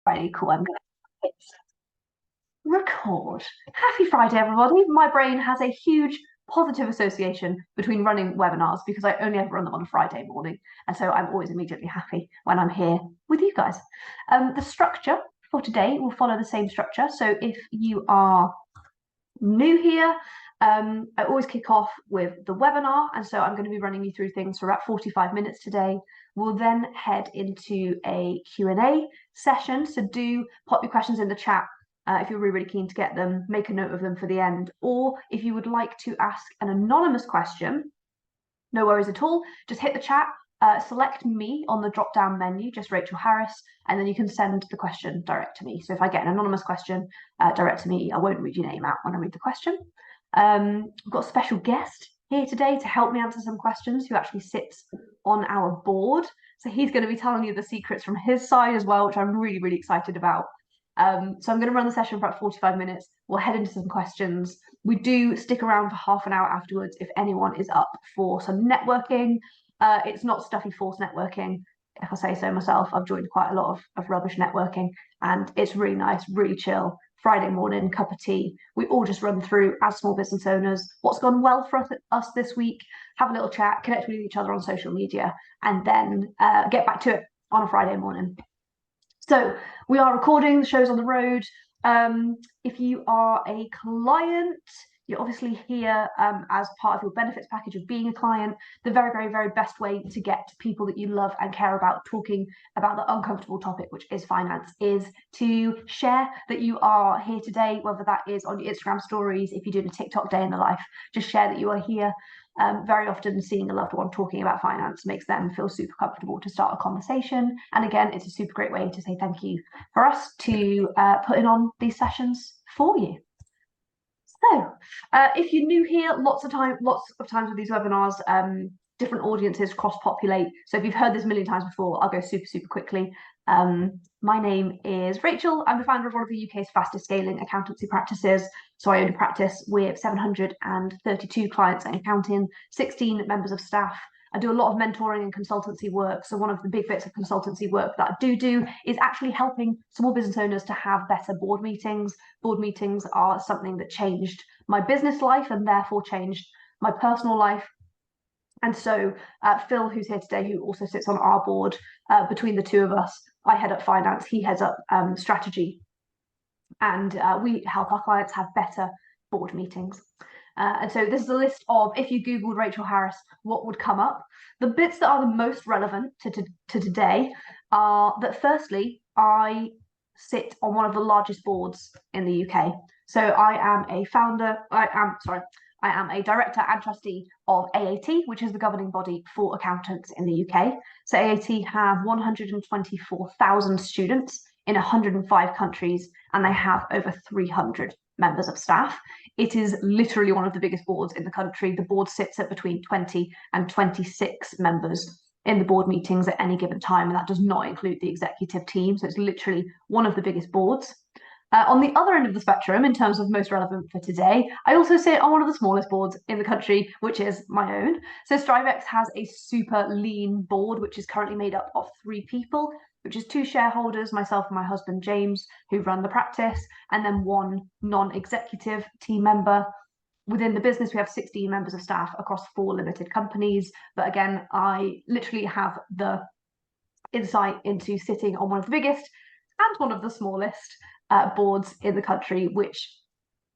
Friday, cool. I'm gonna hit record. Happy Friday, everybody. My brain has a huge positive association between running webinars because I only ever run them on a Friday morning. And so I'm always immediately happy when I'm here with you guys. The structure for today will follow the same structure. So if you are new here, I always kick off with the webinar, and so I'm going to be running you through things for about 45 minutes today. We'll then head into a Q&A session, so do pop your questions in the chat if you're really keen to get them, make a note of them for the end, or if you would like to ask an anonymous question, no worries at all, just hit the chat, select me on the drop-down menu, just Rachel Harris, and then you can send the question direct to me. So if I get an anonymous question direct to me, I won't read your name out when I read the question. We've got a special guest here today to help me answer some questions, who actually sits on our board. So he's going to be telling you the secrets from his side as well, which I'm really excited about. So I'm going to run the session for about 45 minutes. We'll head into some questions. We do stick around for half an hour afterwards if anyone is up for some networking. It's not stuffy forced networking, if I say so myself. I've joined quite a lot of rubbish networking, and it's really nice, really chill. Friday morning, cup of tea. We all just run through, as small business owners, what's gone well for us this week, have a little chat, connect with each other on social media, and then get back to it on a Friday morning. So we are recording, the show's on the road. If you are a client, you're obviously here as part of your benefits package of being a client. The very best way to get people that you love and care about talking about the uncomfortable topic, which is finance, is to share that you are here today, whether that is on your Instagram stories, if you're doing a TikTok day in the life, just share that you are here. Very often seeing a loved one talking about finance makes them feel super comfortable to start a conversation. And again, it's a super great way to say thank you for us to putting on these sessions for you. So if you're new here, lots of times with these webinars, different audiences cross-populate. So if you've heard this a million times before, I'll go super quickly. My name is Rachel. I'm the founder of one of the UK's fastest scaling accountancy practices. So I own a practice with 732 clients in accounting, 16 members of staff. I do a lot of mentoring and consultancy work. So one of the big bits of consultancy work that I do is actually helping small business owners to have better board meetings. Board meetings are something that changed my business life and therefore changed my personal life. And so Phil, who's here today, who also sits on our board, between the two of us, I head up finance, he heads up strategy. And we help our clients have better board meetings. And so this is a list of, if you Googled Rachel Harris, what would come up. The bits that are the most relevant to today are that, firstly, I sit on one of the largest boards in the UK. So I am a director and trustee of AAT, which is the governing body for accountants in the UK. So AAT have 124,000 students in 105 countries, and they have over 300 members of staff. It is literally one of the biggest boards in the country. The board sits at between 20 and 26 members in the board meetings at any given time, and that does not include the executive team. So it's literally one of the biggest boards. On the other end of the spectrum, in terms of most relevant for today, I also sit on one of the smallest boards in the country, which is my own. So striveX has a super lean board, which is currently made up of 3 people, which is 2 shareholders, myself and my husband, James, who run the practice, and then 1 non-executive team member. Within the business, we have 16 members of staff across 4 limited companies. But again, I literally have the insight into sitting on one of the biggest and one of the smallest boards in the country, which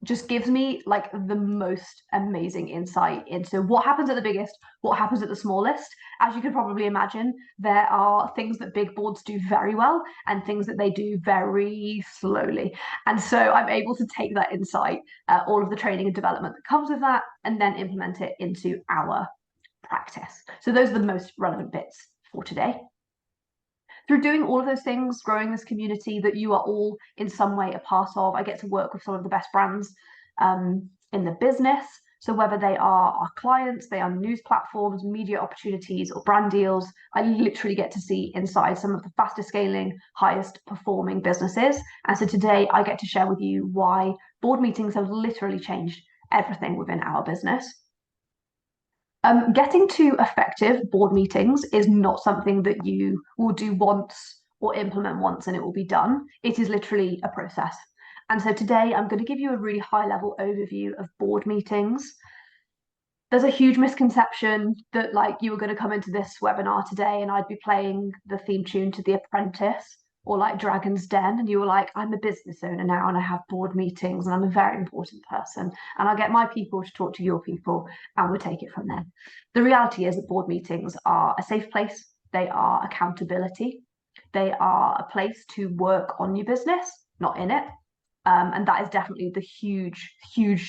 just gives me like the most amazing insight into what happens at the biggest, what happens at the smallest. As you can probably imagine, there are things that big boards do very well and things that they do very slowly. And so I'm able to take that insight, all of the training and development that comes with that, and then implement it into our practice. So those are the most relevant bits for today. Through doing all of those things, growing this community that you are all in some way a part of, I get to work with some of the best brands in the business. So whether they are our clients, they are news platforms, media opportunities, or brand deals, I literally get to see inside some of the fastest scaling, highest performing businesses. And so today I get to share with you why board meetings have literally changed everything within our business. Getting to effective board meetings is not something that you will do once or implement once and it will be done. It is literally a process. And so today I'm going to give you a really high level overview of board meetings. There's a huge misconception that like you were going to come into this webinar today and I'd be playing the theme tune to The Apprentice or like Dragon's Den, and you were like, I'm a business owner now and I have board meetings and I'm a very important person and I'll get my people to talk to your people and we'll take it from there. The reality is that board meetings are a safe place. They are accountability. They are a place to work on your business, not in it. And that is definitely the huge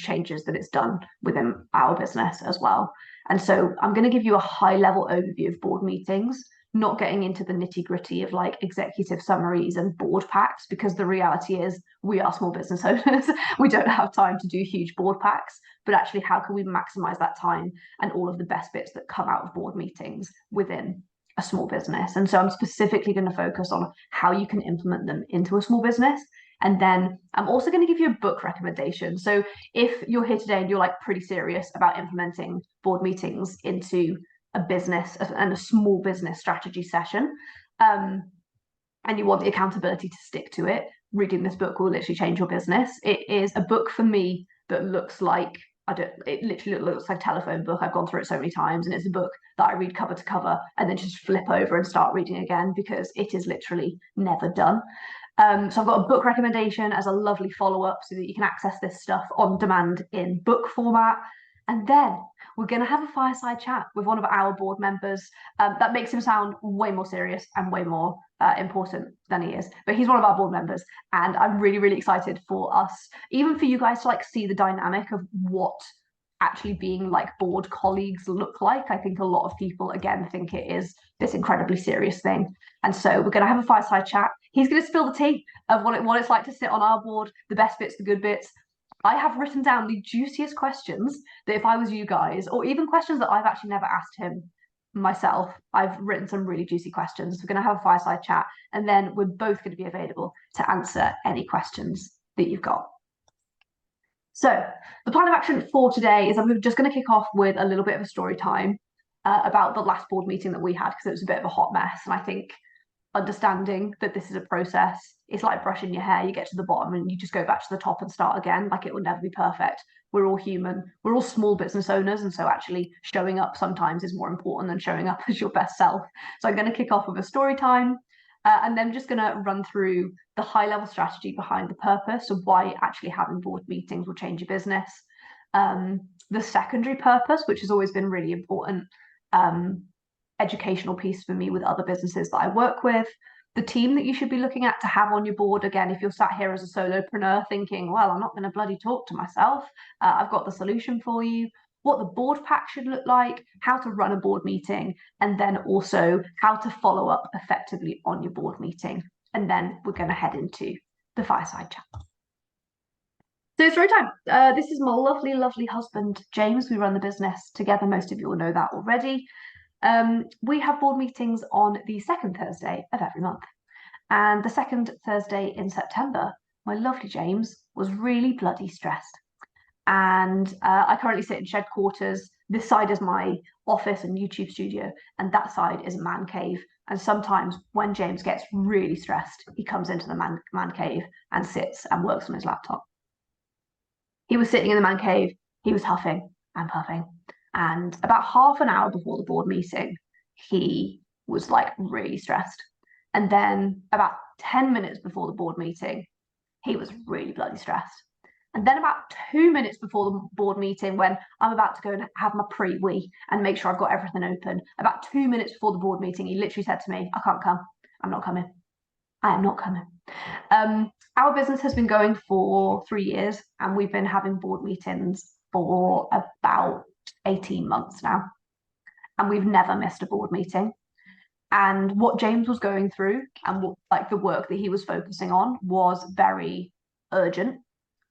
changes that it's done within our business as well. And so I'm going to give you a high level overview of board meetings, not getting into the nitty gritty of like executive summaries and board packs, because the reality is we are small business owners. We don't have time to do huge board packs, but actually how can we maximize that time and all of the best bits that come out of board meetings within a small business. And so I'm specifically going to focus on how you can implement them into a small business. And then I'm also going to give you a book recommendation. So if you're here today and you're like pretty serious about implementing board meetings into a business and a small business strategy session, and you want the accountability to stick to it, reading this book will literally change your business. It is a book for me that looks like, it literally looks like a telephone book. I've gone through it so many times, and it's a book that I read cover to cover and then just flip over and start reading again because it is literally never done. So I've got a book recommendation as a lovely follow-up so that you can access this stuff on demand in book format. And then we're going to have a fireside chat with one of our board members. That makes him sound way more serious and way more important than he is. But he's one of our board members. And I'm really excited for us, even for you guys to like see the dynamic of what actually being like board colleagues look like. I think a lot of people, again, think it is this incredibly serious thing. And so we're going to have a fireside chat. He's going to spill the tea of what it's like to sit on our board, the best bits, the good bits. I have written down the juiciest questions that if I was you guys, or even questions that I've actually never asked him myself, I've written some really juicy questions. We're going to have a fireside chat, and then we're both going to be available to answer any questions that you've got. So the plan of action for today is I'm just going to kick off with a little bit of a story time about the last board meeting that we had, because it was a bit of a hot mess. And I think understanding that this is a process, it's like brushing your hair. You get to the bottom and you just go back to the top and start again. Like, it will never be perfect. We're all human. We're all small business owners. And so actually showing up sometimes is more important than showing up as your best self. So I'm going to kick off with a story time. And then just going to run through the high level strategy behind the purpose of why actually having board meetings will change your business. The secondary purpose, which has always been really important, educational piece for me with other businesses that I work with. The team that you should be looking at to have on your board. Again, if you're sat here as a solopreneur thinking, well, I'm not going to bloody talk to myself, I've got the solution for you. What the board pack should look like, how to run a board meeting, and then also how to follow up effectively on your board meeting. And then we're going to head into the fireside chat. So story time. This is my lovely husband, James. We run the business together. Most of you will know that already. We have board meetings on the second Thursday of every month. And the second Thursday in September, my lovely James was really bloody stressed. And I currently sit in shed quarters. This side is my office and YouTube studio, and that side is a man cave. And sometimes when James gets really stressed, he comes into the man cave and sits and works on his laptop. He was sitting in the man cave, he was huffing and puffing. And about half an hour before the board meeting, he was like really stressed. And then about 10 minutes before the board meeting, he was really bloody stressed. And then about 2 minutes before the board meeting, when I'm about to go and have my pre-wee and make sure I've got everything open, about 2 minutes before the board meeting, he literally said to me, I can't come. I'm not coming. I am not coming. Our business has been going for 3 years, and we've been having board meetings for about 18 months now. And we've never missed a board meeting. And what James was going through and what, like, the work that he was focusing on was very urgent.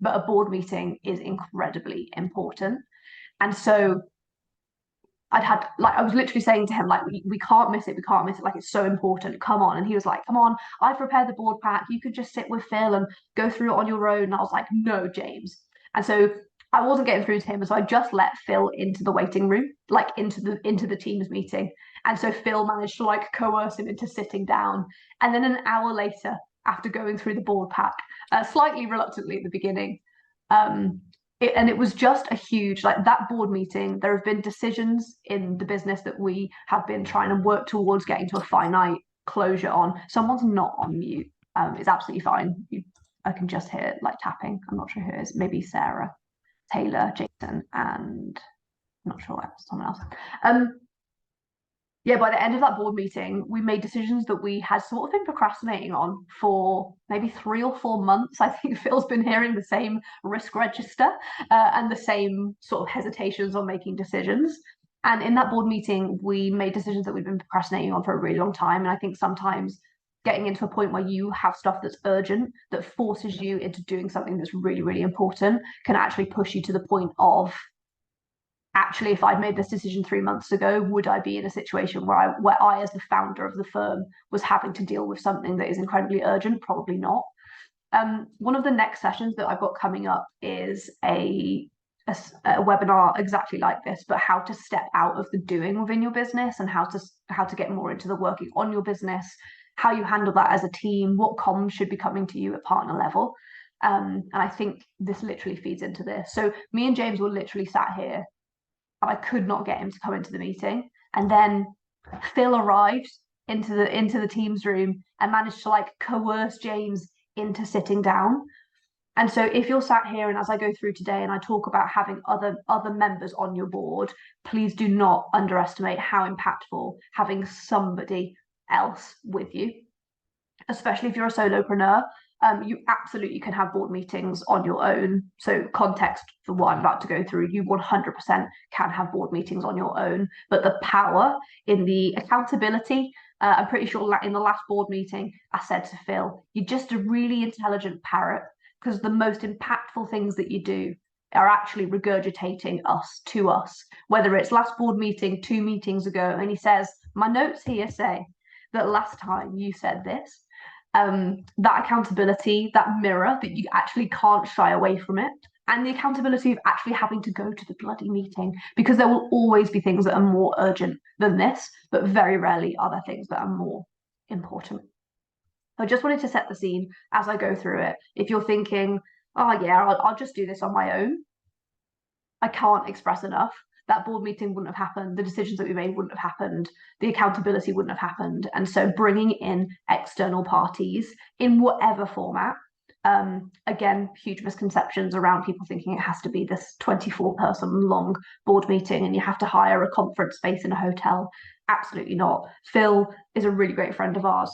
But a board meeting is incredibly important. And so I was literally saying to him, like, we can't miss it. We can't miss it. Like, it's so important. Come on. And he was like, come on, I've prepared the board pack. You could just sit with Phil and go through it on your own. And I was like, no, James. And so I wasn't getting through to him, so I just let Phil into the waiting room, like into the Teams meeting. And so Phil managed to like coerce him into sitting down. And then an hour later, after going through the board pack, slightly reluctantly at the beginning, it was just a huge, like that board meeting. There have been decisions in the business that we have been trying to work towards getting to a finite closure on. Someone's not on mute. It's absolutely fine. I can just hear like tapping. I'm not sure who it is. Maybe Sarah, Taylor, Jason, and I'm not sure someone else. Yeah, by the end of that board meeting, we made decisions that we had sort of been procrastinating on for maybe 3 or 4 months. I think Phil's been hearing the same risk register and the same sort of hesitations on making decisions. And in that board meeting, we made decisions that we've been procrastinating on for a really long time. And I think sometimes getting into a point where you have stuff that's urgent, that forces you into doing something that's really, really important, can actually push you to the point of, actually, if I'd made this decision 3 months ago, would I be in a situation where I, as the founder of the firm, was having to deal with something that is incredibly urgent? Probably not. One of the next sessions that I've got coming up is a webinar exactly like this, but how to step out of the doing within your business and how to get more into the working on your business, how you handle that as a team, what comms should be coming to you at partner level. And I think this literally feeds into this. So me and James were literally sat here, and I could not get him to come into the meeting. And then Phil arrived into the Teams room and managed to like coerce James into sitting down. And so if you're sat here, and as I go through today and I talk about having other members on your board, please do not underestimate how impactful having somebody else with you, especially if you're a solopreneur. You absolutely can have board meetings on your own. So context for what I'm about to go through, you 100% can have board meetings on your own, but the power in the accountability, I'm pretty sure in the last board meeting, I said to Phil, you're just a really intelligent parrot, because the most impactful things that you do are actually regurgitating to us, whether it's last board meeting, 2 meetings ago, and he says, my notes here say that last time you said this. That accountability, that mirror, that you actually can't shy away from it, and the accountability of actually having to go to the bloody meeting, because there will always be things that are more urgent than this, but very rarely are there things that are more important. I just wanted to set the scene as I go through it. If you're thinking, oh yeah, I'll just do this on my own, I can't express enough. That board meeting wouldn't have happened. The decisions that we made wouldn't have happened. The accountability wouldn't have happened. And so bringing in external parties in whatever format, again, huge misconceptions around people thinking it has to be this 24-person long board meeting and you have to hire a conference space in a hotel. Absolutely not. Phil is a really great friend of ours.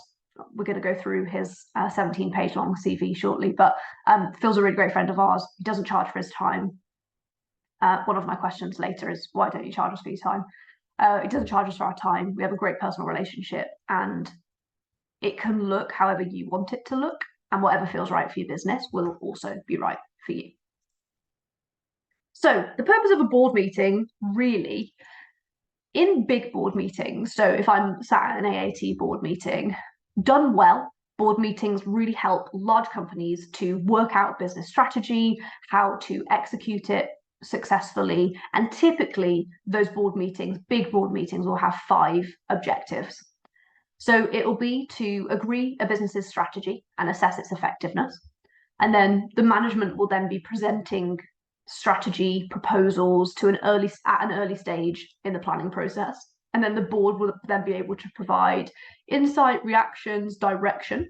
We're going to go through his 17-page long CV shortly, but Phil's a really great friend of ours. He doesn't charge for his time. One of my questions later is, why don't you charge us for your time? It doesn't charge us for our time. We have a great personal relationship, and it can look however you want it to look, and whatever feels right for your business will also be right for you. So the purpose of a board meeting, really, in big board meetings, so if I'm sat at an AAT board meeting, done well, board meetings really help large companies to work out business strategy, how to execute it successfully. And typically those board meetings, big board meetings, will have 5 objectives. So it will be to agree a business's strategy and assess its effectiveness. And then the management will then be presenting strategy proposals at an early stage in the planning process. And then the board will then be able to provide insight, reactions, direction.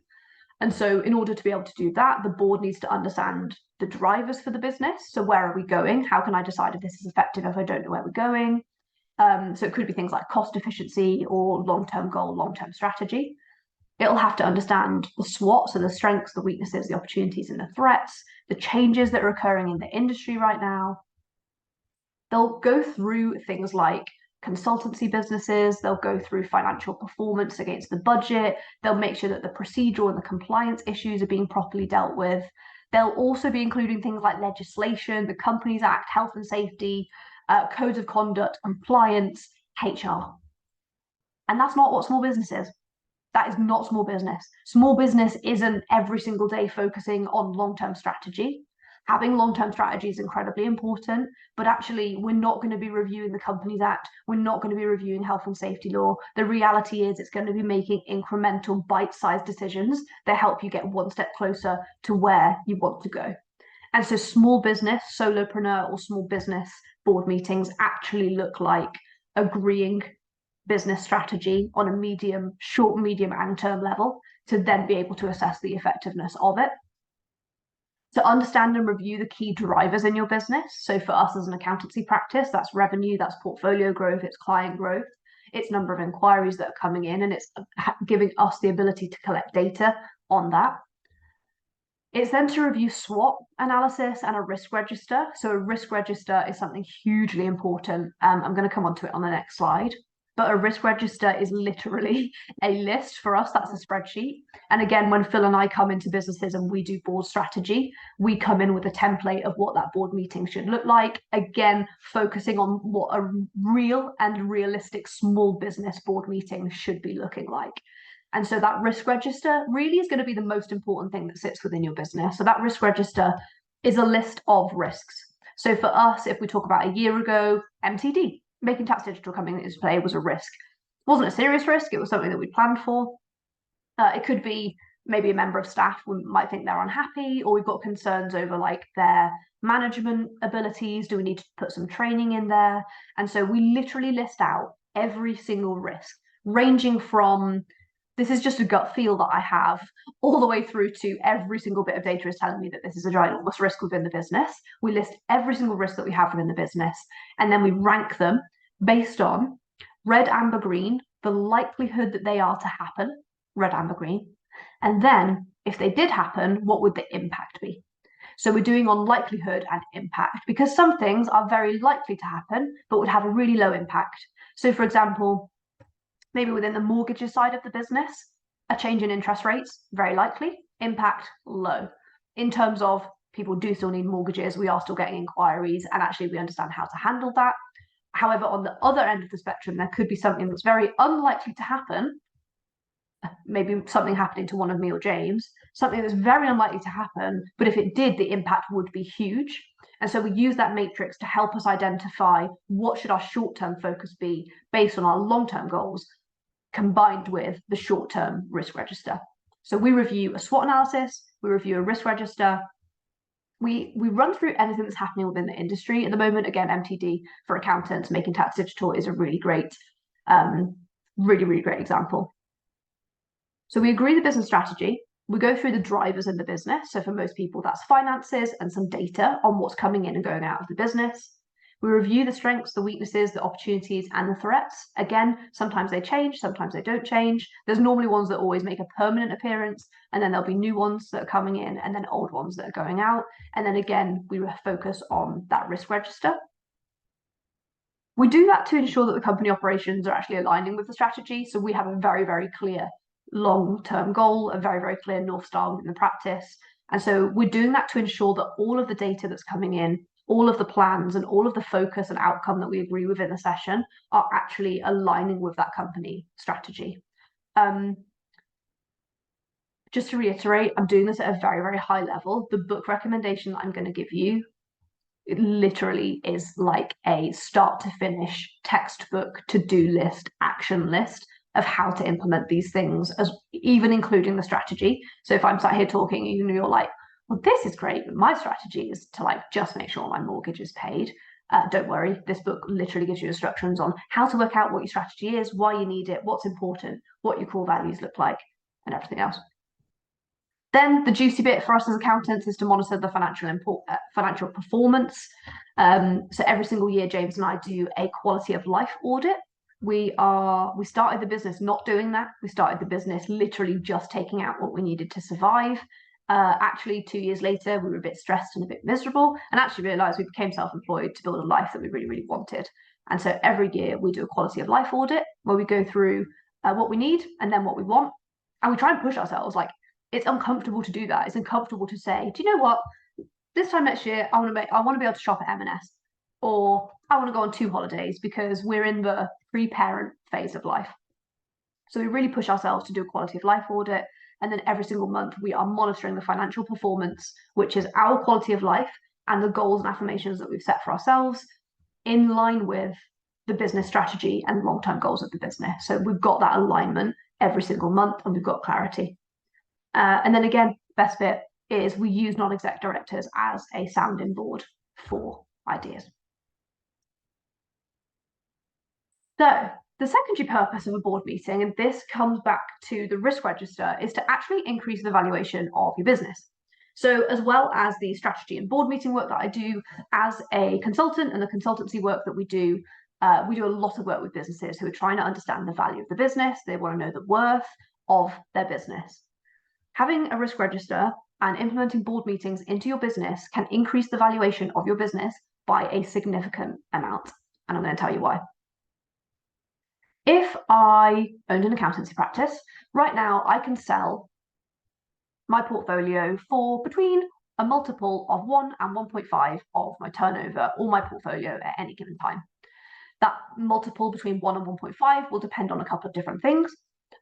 And so in order to be able to do that, the board needs to understand the drivers for the business. So where are we going? How can I decide if this is effective if I don't know where we're going? So it could be things like cost efficiency or long-term goal, long-term strategy. It'll have to understand the SWOT, so the strengths, the weaknesses, the opportunities and the threats, the changes that are occurring in the industry right now. They'll go through things like consultancy businesses, they'll go through financial performance against the budget, they'll make sure that the procedural and the compliance issues are being properly dealt with. They'll also be including things like legislation, the Companies Act, health and safety, codes of conduct, compliance, HR. And that's not what small business is. That is not small business. Small business isn't every single day focusing on long-term strategy. Having long-term strategy is incredibly important, but actually we're not going to be reviewing the Companies Act. We're not going to be reviewing health and safety law. The reality is it's going to be making incremental bite-sized decisions that help you get one step closer to where you want to go. And so small business, solopreneur or small business board meetings actually look like agreeing business strategy on a short, medium, and term level to then be able to assess the effectiveness of it. To understand and review the key drivers in your business. So for us as an accountancy practice, that's revenue, that's portfolio growth, it's client growth, it's number of inquiries that are coming in, and it's giving us the ability to collect data on that. It's then to review SWOT analysis and a risk register. So a risk register is something hugely important. I'm going to come on to it on the next slide. But a risk register is literally a list. For us, that's a spreadsheet. And again, when Phil and I come into businesses and we do board strategy, we come in with a template of what that board meeting should look like. Again, focusing on what a real and realistic small business board meeting should be looking like. And so that risk register really is going to be the most important thing that sits within your business. So that risk register is a list of risks. So for us, if we talk about a year ago, MTD, making tax digital coming into play, was a risk. It wasn't a serious risk. It was something that we planned for. It could be maybe a member of staff might think they're unhappy, or we've got concerns over like their management abilities. Do we need to put some training in there? And so we literally list out every single risk, ranging from this is just a gut feel that I have, all the way through to every single bit of data is telling me that this is a ginormous risk within the business. We list every single risk that we have within the business, and then we rank them based on red, amber, green, the likelihood that they are to happen, red, amber, green. And then if they did happen, what would the impact be? So we're doing on likelihood and impact, because some things are very likely to happen, but would have a really low impact. So for example, maybe within the mortgages side of the business, a change in interest rates, very likely, impact low. In terms of people do still need mortgages, we are still getting inquiries, and actually we understand how to handle that. However, on the other end of the spectrum, there could be something that's very unlikely to happen, maybe something happening to one of me or James, something that's very unlikely to happen, but if it did, the impact would be huge. And so we use that matrix to help us identify what should our short-term focus be based on our long-term goals, combined with the short-term risk register. So we review a SWOT analysis, we review a risk register, we run through anything that's happening within the industry. At the moment, again, MTD for accountants, making tax digital is a really great example. So we agree the business strategy, we go through the drivers in the business. So for most people, that's finances and some data on what's coming in and going out of the business. We review the strengths, the weaknesses, the opportunities, and the threats. Again, sometimes they change, sometimes they don't change. There's normally ones that always make a permanent appearance, and then there'll be new ones that are coming in, and then old ones that are going out. And then again, we focus on that risk register. We do that to ensure that the company operations are actually aligning with the strategy. So we have a very, very clear long-term goal, a very, very clear North Star within the practice. And so we're doing that to ensure that all of the data that's coming in, all of the plans and all of the focus and outcome that we agree with in the session are actually aligning with that company strategy. Just to reiterate, I'm doing this at a very, very high level. The book recommendation that I'm going to give you, it literally is like a start to finish textbook to-do list, action list of how to implement these things, as even including the strategy. So if I'm sat here talking, you're like, well, this is great, but my strategy is to like just make sure my mortgage is paid. Don't worry, this book literally gives you instructions on how to work out what your strategy is, why you need it, what's important, what your core values look like, and everything else. Then the juicy bit for us as accountants is to monitor the financial performance. So every single year, James and I do a quality of life audit. We started the business not doing that. We started the business literally just taking out what we needed to survive. Actually, 2 years later, we were a bit stressed and a bit miserable, and actually realized we became self-employed to build a life that we really, really wanted. And so every year we do a quality of life audit where we go through what we need and then what we want. And we try and push ourselves. Like, it's uncomfortable to do that. It's uncomfortable to say, do you know what? This time next year, I want to be able to shop at M&S, or I want to go on 2 holidays, because we're in the pre-parent phase of life. So we really push ourselves to do a quality of life audit. And then every single month, we are monitoring the financial performance, which is our quality of life and the goals and affirmations that we've set for ourselves in line with the business strategy and long-term goals of the business. So we've got that alignment every single month and we've got clarity. And then again, best bit is we use non-exec directors as a sounding board for ideas. So the secondary purpose of a board meeting, and this comes back to the risk register, is to actually increase the valuation of your business. So as well as the strategy and board meeting work that I do as a consultant and the consultancy work that we do a lot of work with businesses who are trying to understand the value of the business. They want to know the worth of their business. Having a risk register and implementing board meetings into your business can increase the valuation of your business by a significant amount. And I'm going to tell you why. If I owned an accountancy practice, right now I can sell my portfolio for between a multiple of 1 and 1.5 of my turnover or my portfolio at any given time. That multiple between 1 and 1.5 will depend on a couple of different things.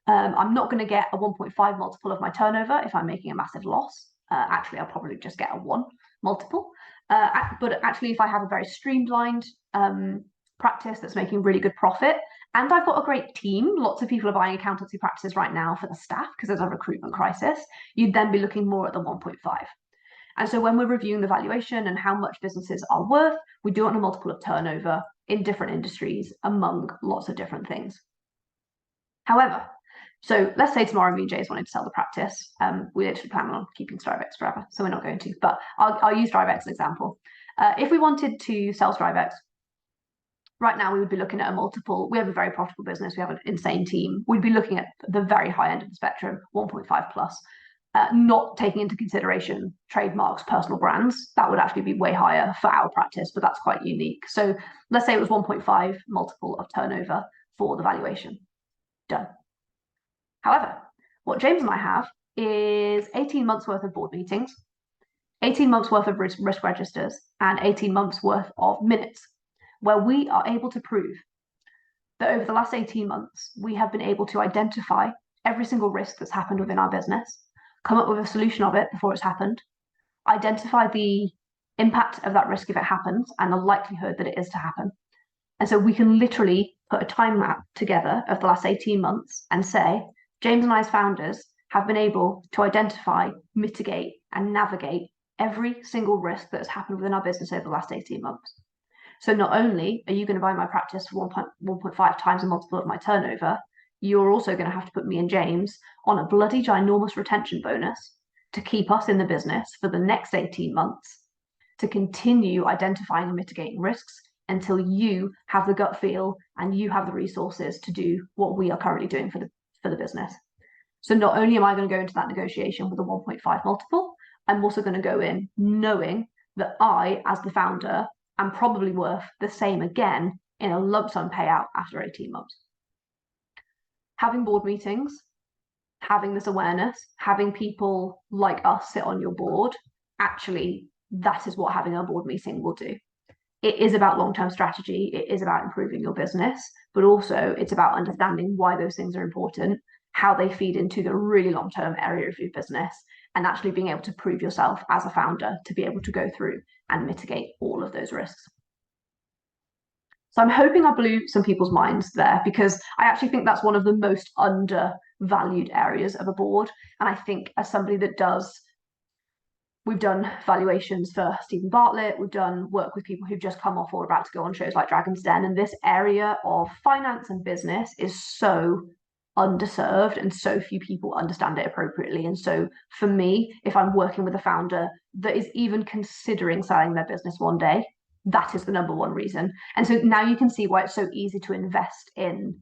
I'm not going to get a 1.5 multiple of my turnover if I'm making a massive loss. Actually, I'll probably just get a 1 multiple. But actually, if I have a very streamlined practice that's making really good profit, and I've got a great team, lots of people are buying accountancy practices right now for the staff because there's a recruitment crisis, you'd then be looking more at the 1.5. And so when we're reviewing the valuation and how much businesses are worth, we do it on a multiple of turnover in different industries among lots of different things. However, so let's say tomorrow me and Jays wanted to sell the practice. We literally plan on keeping striveX forever, so we're not going to, but I'll use striveX as an example. If we wanted to sell striveX, right now we would be looking at a multiple. We have a very profitable business. We have an insane team. We'd be looking at the very high end of the spectrum, 1.5 plus. Not taking into consideration trademarks, personal brands, that would actually be way higher for our practice, but that's quite unique. So let's say it was 1.5 multiple of turnover for the valuation. Done. However, what James and I have is 18 months worth of board meetings, 18 months worth of risk registers, and 18 months worth of minutes, where we are able to prove that over the last 18 months, we have been able to identify every single risk that's happened within our business, come up with a solution of it before it's happened, identify the impact of that risk if it happens and the likelihood that it is to happen. And so we can literally put a time map together of the last 18 months and say, James and I as founders have been able to identify, mitigate, and navigate every single risk that has happened within our business over the last 18 months. So not only are you going to buy my practice for 1.5 times a multiple of my turnover, you're also going to have to put me and James on a bloody ginormous retention bonus to keep us in the business for the next 18 months, to continue identifying and mitigating risks until you have the gut feel and you have the resources to do what we are currently doing for the business. So not only am I going to go into that negotiation with a 1.5 multiple, I'm also going to go in knowing that I, as the founder, am probably worth the same again in a lump sum payout after 18 months. Having board meetings, having this awareness, having people like us sit on your board, actually, that is what having a board meeting will do. It is about long-term strategy. It is about improving your business, but also it's about understanding why those things are important, how they feed into the really long-term area of your business, and actually being able to prove yourself as a founder to be able to go through and mitigate all of those risks. So I'm hoping I blew some people's minds there, because I actually think that's one of the most undervalued areas of a board. And I think as somebody that we've done valuations for Stephen Bartlett, we've done work with people who've just come off or about to go on shows like Dragon's Den, and this area of finance and business is so underserved and so few people understand it appropriately. And so for me, if I'm working with a founder that is even considering selling their business one day, that is the number one reason. And so now you can see why it's so easy to invest in,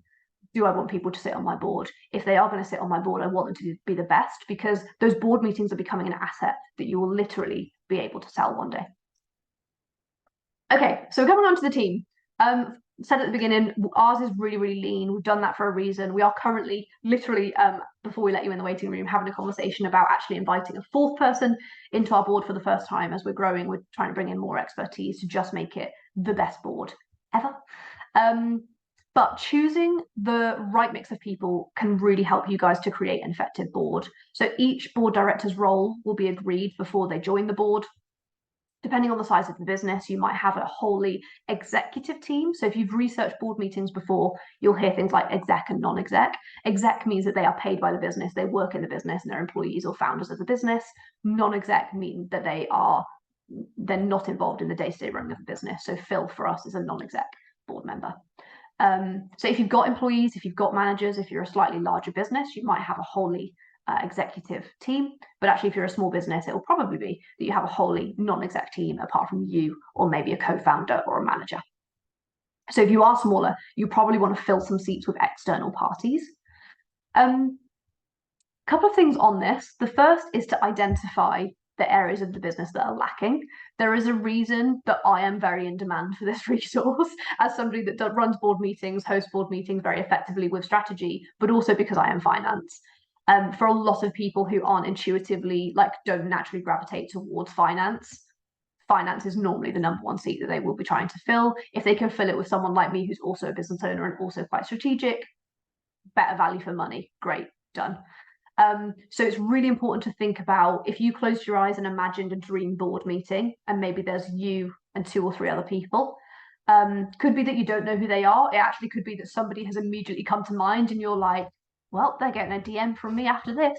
do I want people to sit on my board? If they are going to sit on my board, I want them to be the best, because those board meetings are becoming an asset that you will literally be able to sell one day. Okay, so coming on to the team. Said at the beginning, ours is really, really lean. We've done that for a reason. We are currently literally, before we let you in the waiting room, having a conversation about actually inviting a fourth person into our board for the first time. As we're growing, we're trying to bring in more expertise to just make it the best board ever. But choosing the right mix of people can really help you guys to create an effective board. So each board director's role will be agreed before they join the board. Depending on the size of the business, you might have a wholly executive team. So if you've researched board meetings before, you'll hear things like exec and non-exec. Exec means that they are paid by the business, they work in the business, and they're employees or founders of the business. Non-exec means that they're not involved in the day-to-day running of the business. So Phil for us is a non-exec board member. So if you've got employees, if you've got managers, if you're a slightly larger business, you might have a wholly executive team. But actually, if you're a small business, it will probably be that you have a wholly non-exec team apart from you or maybe a co-founder or a manager. So if you are smaller, you probably want to fill some seats with external parties. Couple of things on this. The first is to identify the areas of the business that are lacking. There is a reason that I am very in demand for this resource as somebody that runs board meetings, hosts board meetings very effectively with strategy, but also because I am finance. For a lot of people who aren't intuitively, don't naturally gravitate towards finance, finance is normally the number one seat that they will be trying to fill. If they can fill it with someone like me who's also a business owner and also quite strategic, better value for money, great, done. So it's really important to think about, if you closed your eyes and imagined a dream board meeting, and maybe there's you and 2 or 3 other people, could be that you don't know who they are. It actually could be that somebody has immediately come to mind and you're like, well, they're getting a DM from me after this.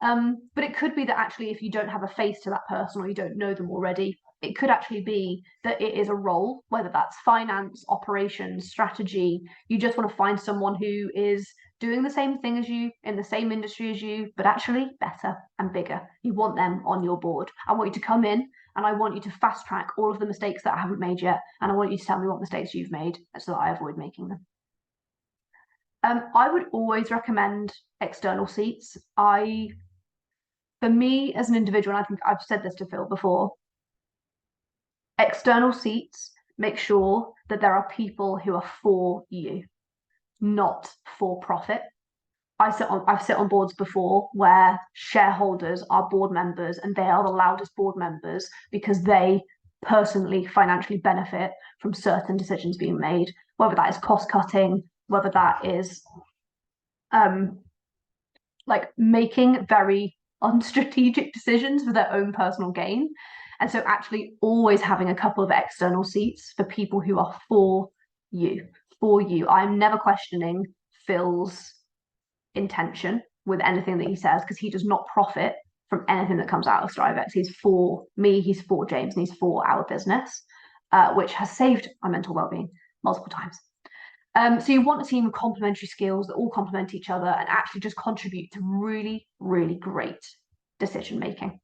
But it could be that actually, if you don't have a face to that person or you don't know them already, it could actually be that it is a role, whether that's finance, operations, strategy. You just want to find someone who is doing the same thing as you, in the same industry as you, but actually better and bigger. You want them on your board. I want you to come in and I want you to fast track all of the mistakes that I haven't made yet. And I want you to tell me what mistakes you've made so that I avoid making them. I would always recommend external seats. For me as an individual, and I think I've said this to Phil before, external seats make sure that there are people who are for you, not for profit. I've sit on boards before where shareholders are board members and they are the loudest board members because they personally financially benefit from certain decisions being made, whether that is cost cutting, whether that is making very unstrategic decisions for their own personal gain. And so actually always having a couple of external seats for people who are for you. I'm never questioning Phil's intention with anything that he says, because he does not profit from anything that comes out of striveX. He's for me, he's for James, and he's for our business, which has saved my mental well-being multiple times. So you want a team of complementary skills that all complement each other and actually just contribute to really, really great decision making.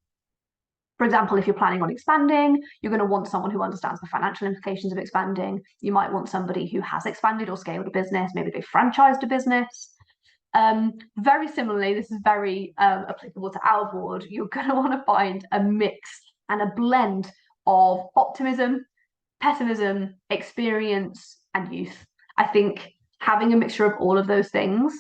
For example, if you're planning on expanding, you're going to want someone who understands the financial implications of expanding. You might want somebody who has expanded or scaled a business. Maybe they've franchised a business. Very similarly, this is very applicable to our board. You're going to want to find a mix and a blend of optimism, pessimism, experience, and youth. I think having a mixture of all of those things,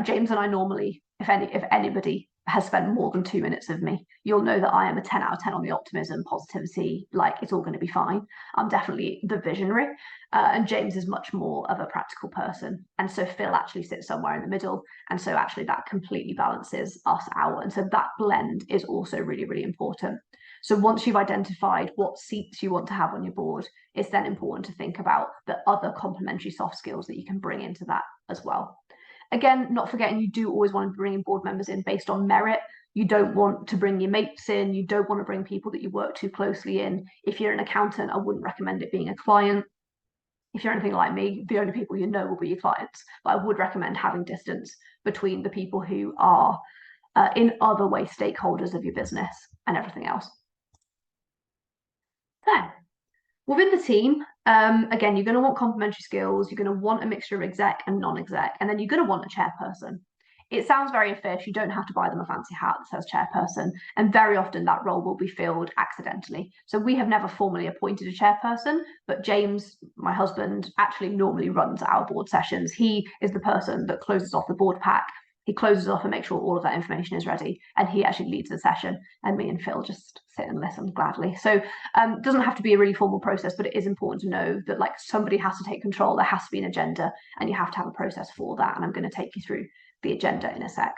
James and I normally, if anybody has spent more than 2 minutes with me, you'll know that I am a 10 out of 10 on the optimism, positivity, it's all going to be fine. I'm definitely the visionary, and James is much more of a practical person. And so Phil actually sits somewhere in the middle. And so actually that completely balances us out. And so that blend is also really, really important. So once you've identified what seats you want to have on your board, it's then important to think about the other complementary soft skills that you can bring into that as well. Again, not forgetting you do always want to bring board members in based on merit. You don't want to bring your mates in. You don't want to bring people that you work too closely in. If you're an accountant, I wouldn't recommend it being a client. If you're anything like me, the only people you know will be your clients. But I would recommend having distance between the people who are in other ways stakeholders of your business and everything else. So within the team, again, you're going to want complementary skills. You're going to want a mixture of exec and non-exec, and then you're going to want a chairperson. It sounds very official. You don't have to buy them a fancy hat that says chairperson, and very often that role will be filled accidentally. So we have never formally appointed a chairperson, but James, my husband, actually normally runs our board sessions. He is the person that closes off the board pack. He closes off and makes sure all of that information is ready, and he actually leads the session, and me and Phil just sit and listen gladly. So it doesn't have to be a really formal process, but it is important to know that like somebody has to take control. There has to be an agenda, and you have to have a process for that. And I'm going to take you through the agenda in a sec.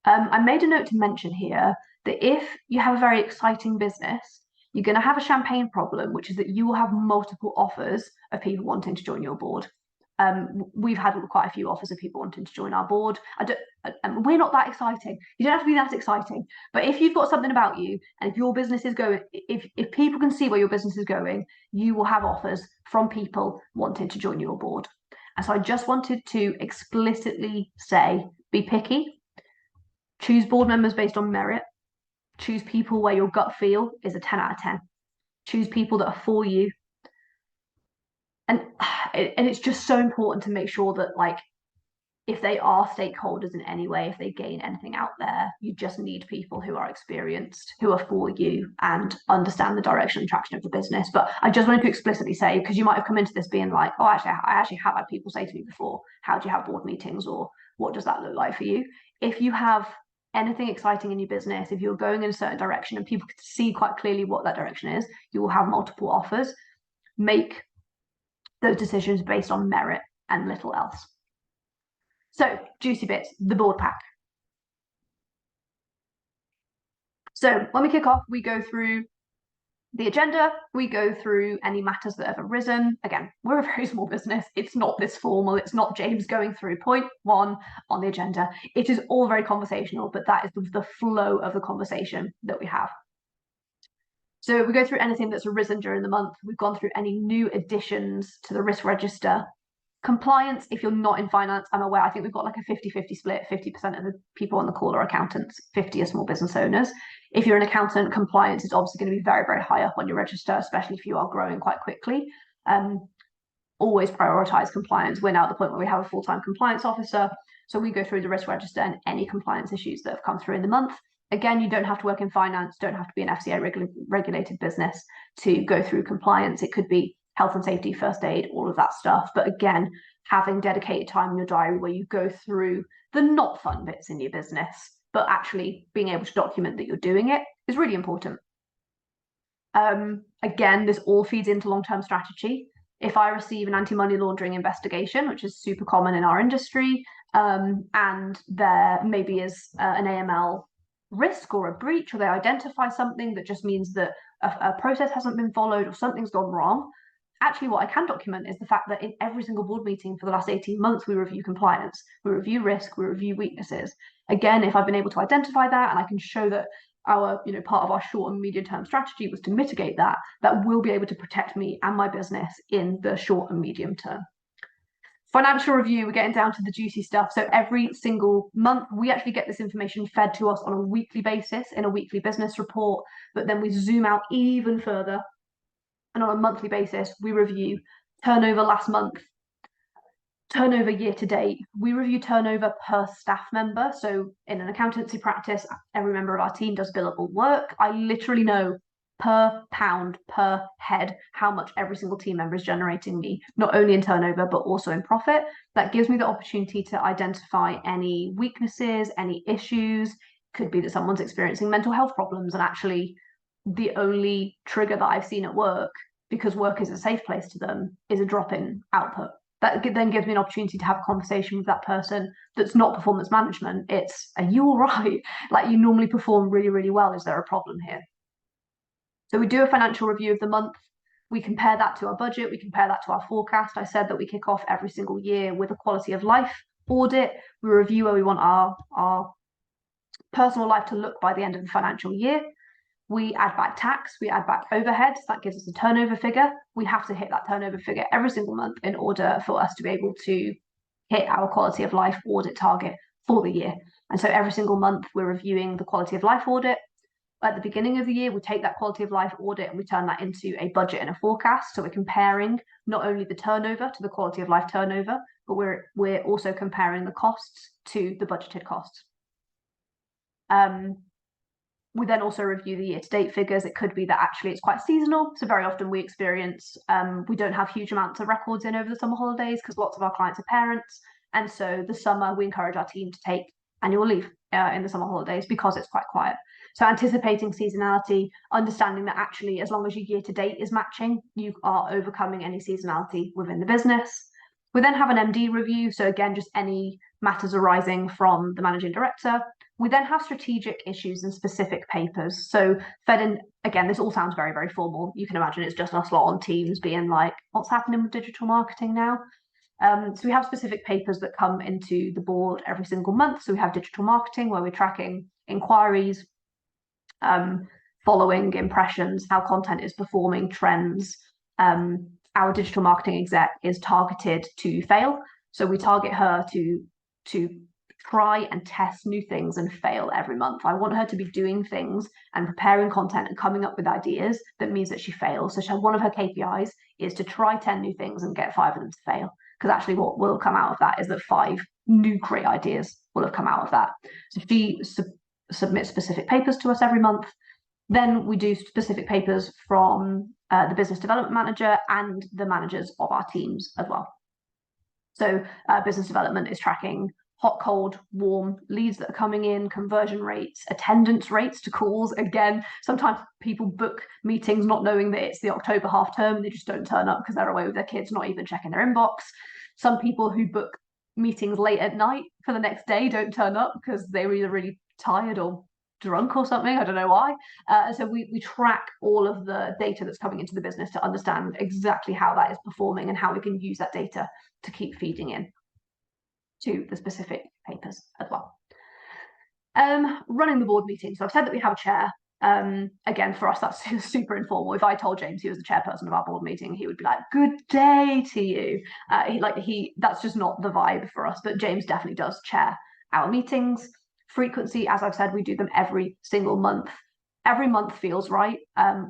I made a note to mention here that if you have a very exciting business, you're going to have a champagne problem, which is that you will have multiple offers of people wanting to join your board. We've had quite a few offers of people wanting to join our board. We're not that exciting. You don't have to be that exciting. But if you've got something about you, and if your business is going, if people can see where your business is going, you will have offers from people wanting to join your board. And so I just wanted to explicitly say, be picky. Choose board members based on merit. Choose people where your gut feel is a 10 out of 10. Choose people that are for you. And it's just so important to make sure that, like, if they are stakeholders in any way, if they gain anything out there, you just need people who are experienced, who are for you and understand the direction and traction of the business. But I just wanted to explicitly say, because you might have come into this being like, oh, I actually have had people say to me before, how do you have board meetings, or what does that look like for you? If you have anything exciting in your business, if you're going in a certain direction and people can see quite clearly what that direction is, you will have multiple offers. Make those decisions based on merit and little else. So, juicy bits, the board pack. So when we kick off, we go through the agenda, we go through any matters that have arisen. Again, we're a very small business. It's not this formal. It's not James going through point 1 on the agenda. It is all very conversational, but that is the flow of the conversation that we have. So we go through anything that's arisen during the month. We've gone through any new additions to the risk register. Compliance, if you're not in finance, I'm aware, I think we've got like a 50-50 split. 50% of the people on the call are accountants, 50 are small business owners. If you're an accountant, compliance is obviously going to be very, very high up on your register, especially if you are growing quite quickly. Always prioritize compliance. We're now at the point where we have a full-time compliance officer. So we go through the risk register and any compliance issues that have come through in the month. Again, you don't have to work in finance, don't have to be an FCA regulated business to go through compliance. It could be health and safety, first aid, all of that stuff. But again, having dedicated time in your diary where you go through the not fun bits in your business, but actually being able to document that you're doing it is really important. Again, this all feeds into long-term strategy. If I receive an anti-money laundering investigation, which is super common in our industry, and there maybe is an AML risk or a breach, or they identify something that just means that a process hasn't been followed or something's gone wrong, actually what I can document is the fact that in every single board meeting for the last 18 months, we review compliance, we review risk, we review weaknesses. Again, if I've been able to identify that and I can show that our, part of our short and medium term strategy was to mitigate that, that will be able to protect me and my business in the short and medium term. Financial review, we're getting down to the juicy stuff. So every single month, we actually get this information fed to us on a weekly basis in a weekly business report, but then we zoom out even further. And on a monthly basis, we review turnover last month, turnover year to date. We review turnover per staff member. So in an accountancy practice, every member of our team does billable work. I literally know per pound, per head, how much every single team member is generating me, not only in turnover, but also in profit. That gives me the opportunity to identify any weaknesses, any issues. Could be that someone's experiencing mental health problems, and actually the only trigger that I've seen at work, because work is a safe place to them, is a drop in output. That then gives me an opportunity to have a conversation with that person that's not performance management. It's, are you all right? Like, you normally perform really, really well. Is there a problem here? So we do a financial review of the month. We compare that to our budget. We compare that to our forecast. I said that we kick off every single year with a quality of life audit. We review where we want our personal life to look by the end of the financial year. We add back tax, we add back overheads. That gives us a turnover figure. We have to hit that turnover figure every single month in order for us to be able to hit our quality of life audit target for the year. And so every single month we're reviewing the quality of life audit. At the beginning of the year, we take that quality of life audit and we turn that into a budget and a forecast. So we're comparing not only the turnover to the quality of life turnover, but we're also comparing the costs to the budgeted costs. We then also review the year-to-date figures. It could be that actually it's quite seasonal. So very often we experience, we don't have huge amounts of records in over the summer holidays because lots of our clients are parents. And so the summer, we encourage our team to take annual leave in the summer holidays because it's quite quiet. So anticipating seasonality, understanding that actually, as long as your year to date is matching, you are overcoming any seasonality within the business. We then have an MD review. So again, just any matters arising from the managing director. We then have strategic issues and specific papers. So fed in, again, this all sounds very, very formal. You can imagine it's just us lot on Teams being like, what's happening with digital marketing now? So we have specific papers that come into the board every single month. So we have digital marketing, where we're tracking inquiries, following impressions, how content is performing, trends. Our digital marketing exec is targeted to fail. So we target her to try and test new things and fail every month. I want her to be doing things and preparing content and coming up with ideas that means that she fails. So one of her KPIs is to try 10 new things and get 5 of them to fail. Because actually what will come out of that is that 5 new great ideas will have come out of that. So she submits specific papers to us every month. Then we do specific papers from the business development manager and the managers of our teams as well. So business development is tracking hot, cold, warm leads that are coming in, conversion rates, attendance rates to calls. Again, sometimes people book meetings not knowing that it's the October half term and they just don't turn up because they're away with their kids, not even checking their inbox. Some people who book meetings late at night for the next day don't turn up because they were either really tired or drunk or something. I don't know why. So we track all of the data that's coming into the business to understand exactly how that is performing and how we can use that data to keep feeding in to the specific papers as well. Running the board meeting. So I've said that we have a chair. Again, for us, that's super informal. If I told James he was the chairperson of our board meeting, he would be like, "Good day to you." That's just not the vibe for us. But James definitely does chair our meetings. Frequency, as I've said, we do them every single month. Every month feels right.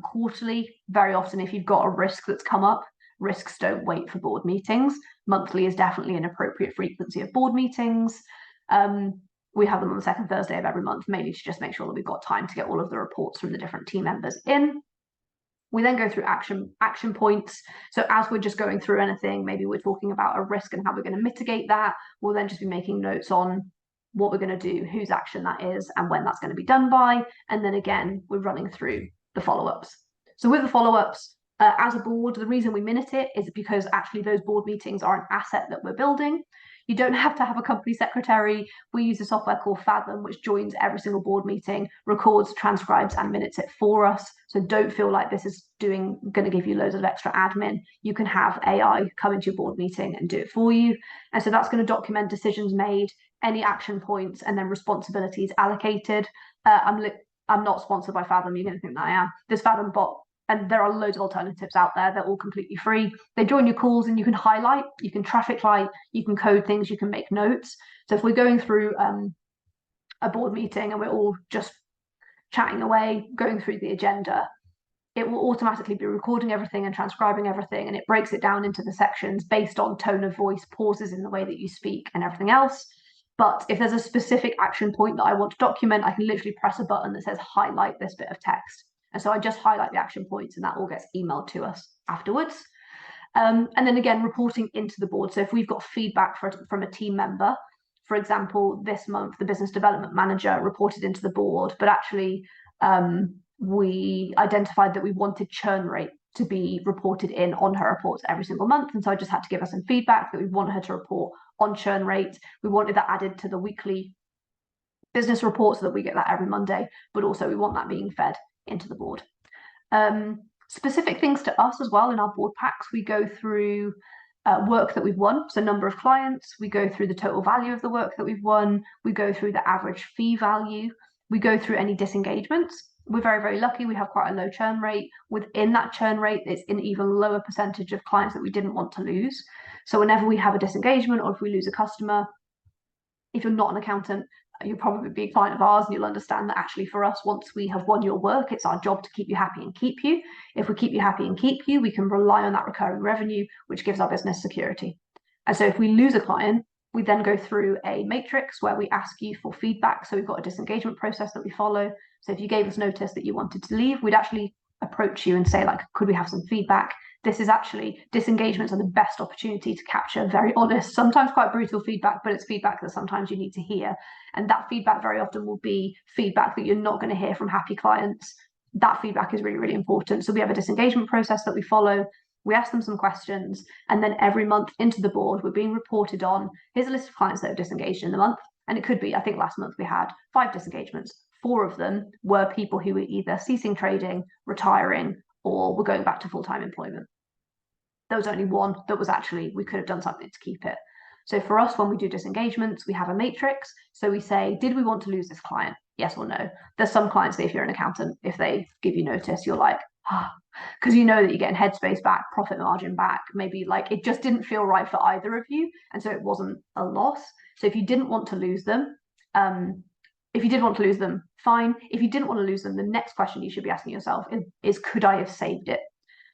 Quarterly, very often, if you've got a risk that's come up, risks don't wait for board meetings. Monthly is definitely an appropriate frequency of board meetings. We have them on the second Thursday of every month, mainly to just make sure that we've got time to get all of the reports from the different team members in. We then go through action points. So as we're just going through anything, maybe we're talking about a risk and how we're going to mitigate that. We'll then just be making notes on what we're going to do, whose action that is, and when that's going to be done by. And then again, we're running through the follow-ups. So with the follow-ups, as a board, the reason we minute it is because actually those board meetings are an asset that we're building. You don't have to have a company secretary. We use a software called Fathom, which joins every single board meeting, records, transcribes, and minutes it for us. So don't feel like this is going to give you loads of extra admin. You can have AI come into your board meeting and do it for you. And so that's going to document decisions made, any action points, and then responsibilities allocated. I'm not sponsored by Fathom. You're going to think that I am. There's Fathom bot, and there are loads of alternatives out there. They're all completely free. They join your calls and you can highlight, you can traffic light, you can code things, you can make notes. So if we're going through a board meeting and we're all just chatting away, going through the agenda, it will automatically be recording everything and transcribing everything, and it breaks it down into the sections based on tone of voice, pauses in the way that you speak, and everything else. But if there's a specific action point that I want to document, I can literally press a button that says highlight this bit of text. And so I just highlight the action points and that all gets emailed to us afterwards. And then again, reporting into the board. So if we've got feedback from a team member, for example, this month, the business development manager reported into the board, but actually we identified that we wanted churn rate to be reported in on her reports every single month. And so I just had to give her some feedback that we want her to report on churn rate. We wanted that added to the weekly business report so that we get that every Monday, but also we want that being fed into the board. Specific things to us as well in our board packs, we go through work that we've won, so number of clients, we go through the total value of the work that we've won, we go through the average fee value, we go through any disengagements. We're very, very lucky. We have quite a low churn rate. Within that churn rate, it's an even lower percentage of clients that we didn't want to lose. So whenever we have a disengagement or if we lose a customer, if you're not an accountant, you'll probably be a client of ours and you'll understand that actually for us, once we have won your work, it's our job to keep you happy and keep you. If we keep you happy and keep you, we can rely on that recurring revenue, which gives our business security. And so if we lose a client, we then go through a matrix where we ask you for feedback. So we've got a disengagement process that we follow. So if you gave us notice that you wanted to leave, we'd actually approach you and say, like, could we have some feedback? this is actually, disengagements are the best opportunity to capture very honest, sometimes quite brutal feedback, but it's feedback that sometimes you need to hear. And that feedback very often will be feedback that you're not going to hear from happy clients. That feedback is really, really important. So we have a disengagement process that we follow. We ask them some questions, and then every month into the board, we're being reported on. Here's a list of clients that have disengaged in the month. And it could be, I think last month we had 5 disengagements. 4 of them were people who were either ceasing trading, retiring, or were going back to full-time employment. There was only 1 that was actually, we could have done something to keep it. So for us, when we do disengagements, we have a matrix. So we say, did we want to lose this client? Yes or no. There's some clients that if you're an accountant, if they give you notice, you're like, because you know that you're getting headspace back, profit margin back, maybe like it just didn't feel right for either of you. And so it wasn't a loss. So if you didn't want to lose them, if you did want to lose them, fine. If you didn't want to lose them, the next question you should be asking yourself is could I have saved it?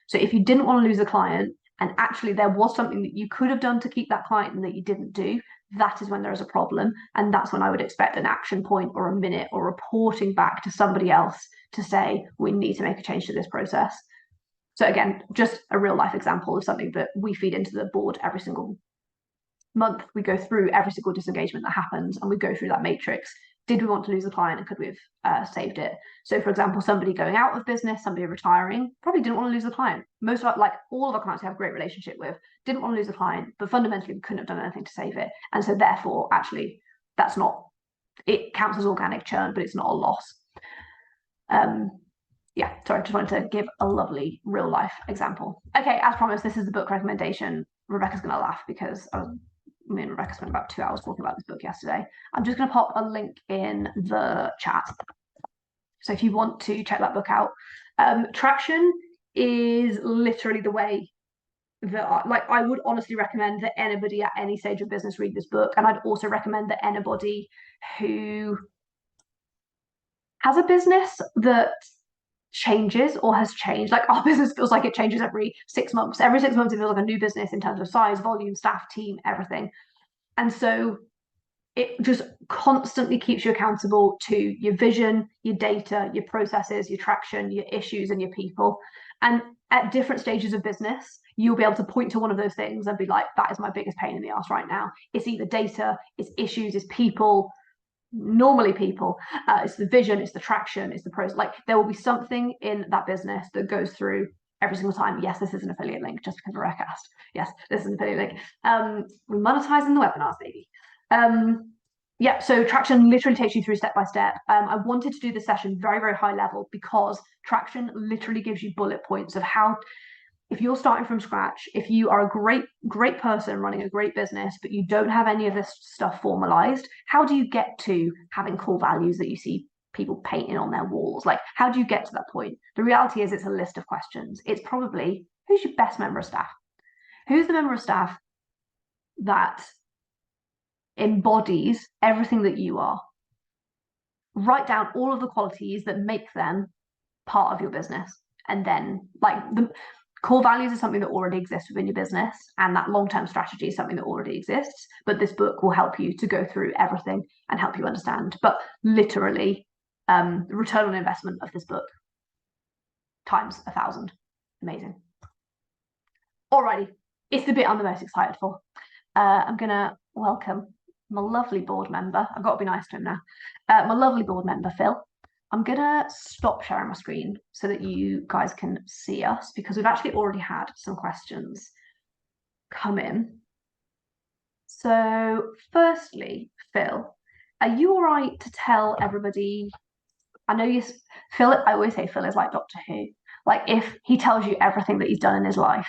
So if you didn't want to lose a client, and actually there was something that you could have done to keep that client and that you didn't do, that is when there is a problem. And that's when I would expect an action point or a minute or reporting back to somebody else to say, we need to make a change to this process. So again, just a real life example of something that we feed into the board every single month. We go through every single disengagement that happens and we go through that matrix. Did we want to lose a client and could we have saved it? So for example, somebody going out of business, somebody retiring, probably didn't want to lose the client. Most of like all of our clients we have a great relationship with, didn't want to lose a client, but fundamentally we couldn't have done anything to save it. And so therefore, actually, that's not, it counts as organic churn, but it's not a loss. Yeah, sorry, I just wanted to give a lovely real life example. Okay, as promised, this is the book recommendation. Rebecca's going to laugh because me and Rebecca spent about 2 hours talking about this book yesterday. I'm just going to pop a link in the chat. So if you want to check that book out, Traction is literally the way that I would honestly recommend that anybody at any stage of business read this book. And I'd also recommend that anybody who has a business that changes or has changed, like our business feels like it changes every 6 months. Every 6 months it feels like a new business in terms of size, volume, staff, team, everything. And so it just constantly keeps you accountable to your vision, your data, your processes, your traction, your issues, and your people. And at different stages of business, you'll be able to point to one of those things and be like, that is my biggest pain in the ass right now. It's either data, it's issues, it's people, normally people, it's the vision, it's the traction, it's the process. Like there will be something in that business that goes through every single time. Yes, this is an affiliate link just because Rebecca asked. Yes, this is an affiliate link. We're monetizing the webinars, baby. Yeah, so Traction literally takes you through step by step. I wanted to do this session very, very high level because Traction literally gives you bullet points of how, if you're starting from scratch, if you are a great person running a great business, but you don't have any of this stuff formalized, how do you get to having core values that you see people painting on their walls? Like, how do you get to that point? The reality is it's a list of questions. It's probably, who's your best member of staff? Who's the member of staff that embodies everything that you are? Write down all of the qualities that make them part of your business. And then like the core values is something that already exists within your business, and that long-term strategy is something that already exists, but this book will help you to go through everything and help you understand. But literally, the return on investment of this book times 1,000. Amazing. Alrighty, it's the bit I'm the most excited for. I'm gonna welcome my lovely board member. I've got to be nice to him now. My lovely board member, Phil. I'm gonna stop sharing my screen so that you guys can see us, because we've actually already had some questions come in. So firstly, Phil, are you all right to tell everybody, I know you, Phil, I always say Phil is like Doctor Who. Like if he tells you everything that he's done in his life,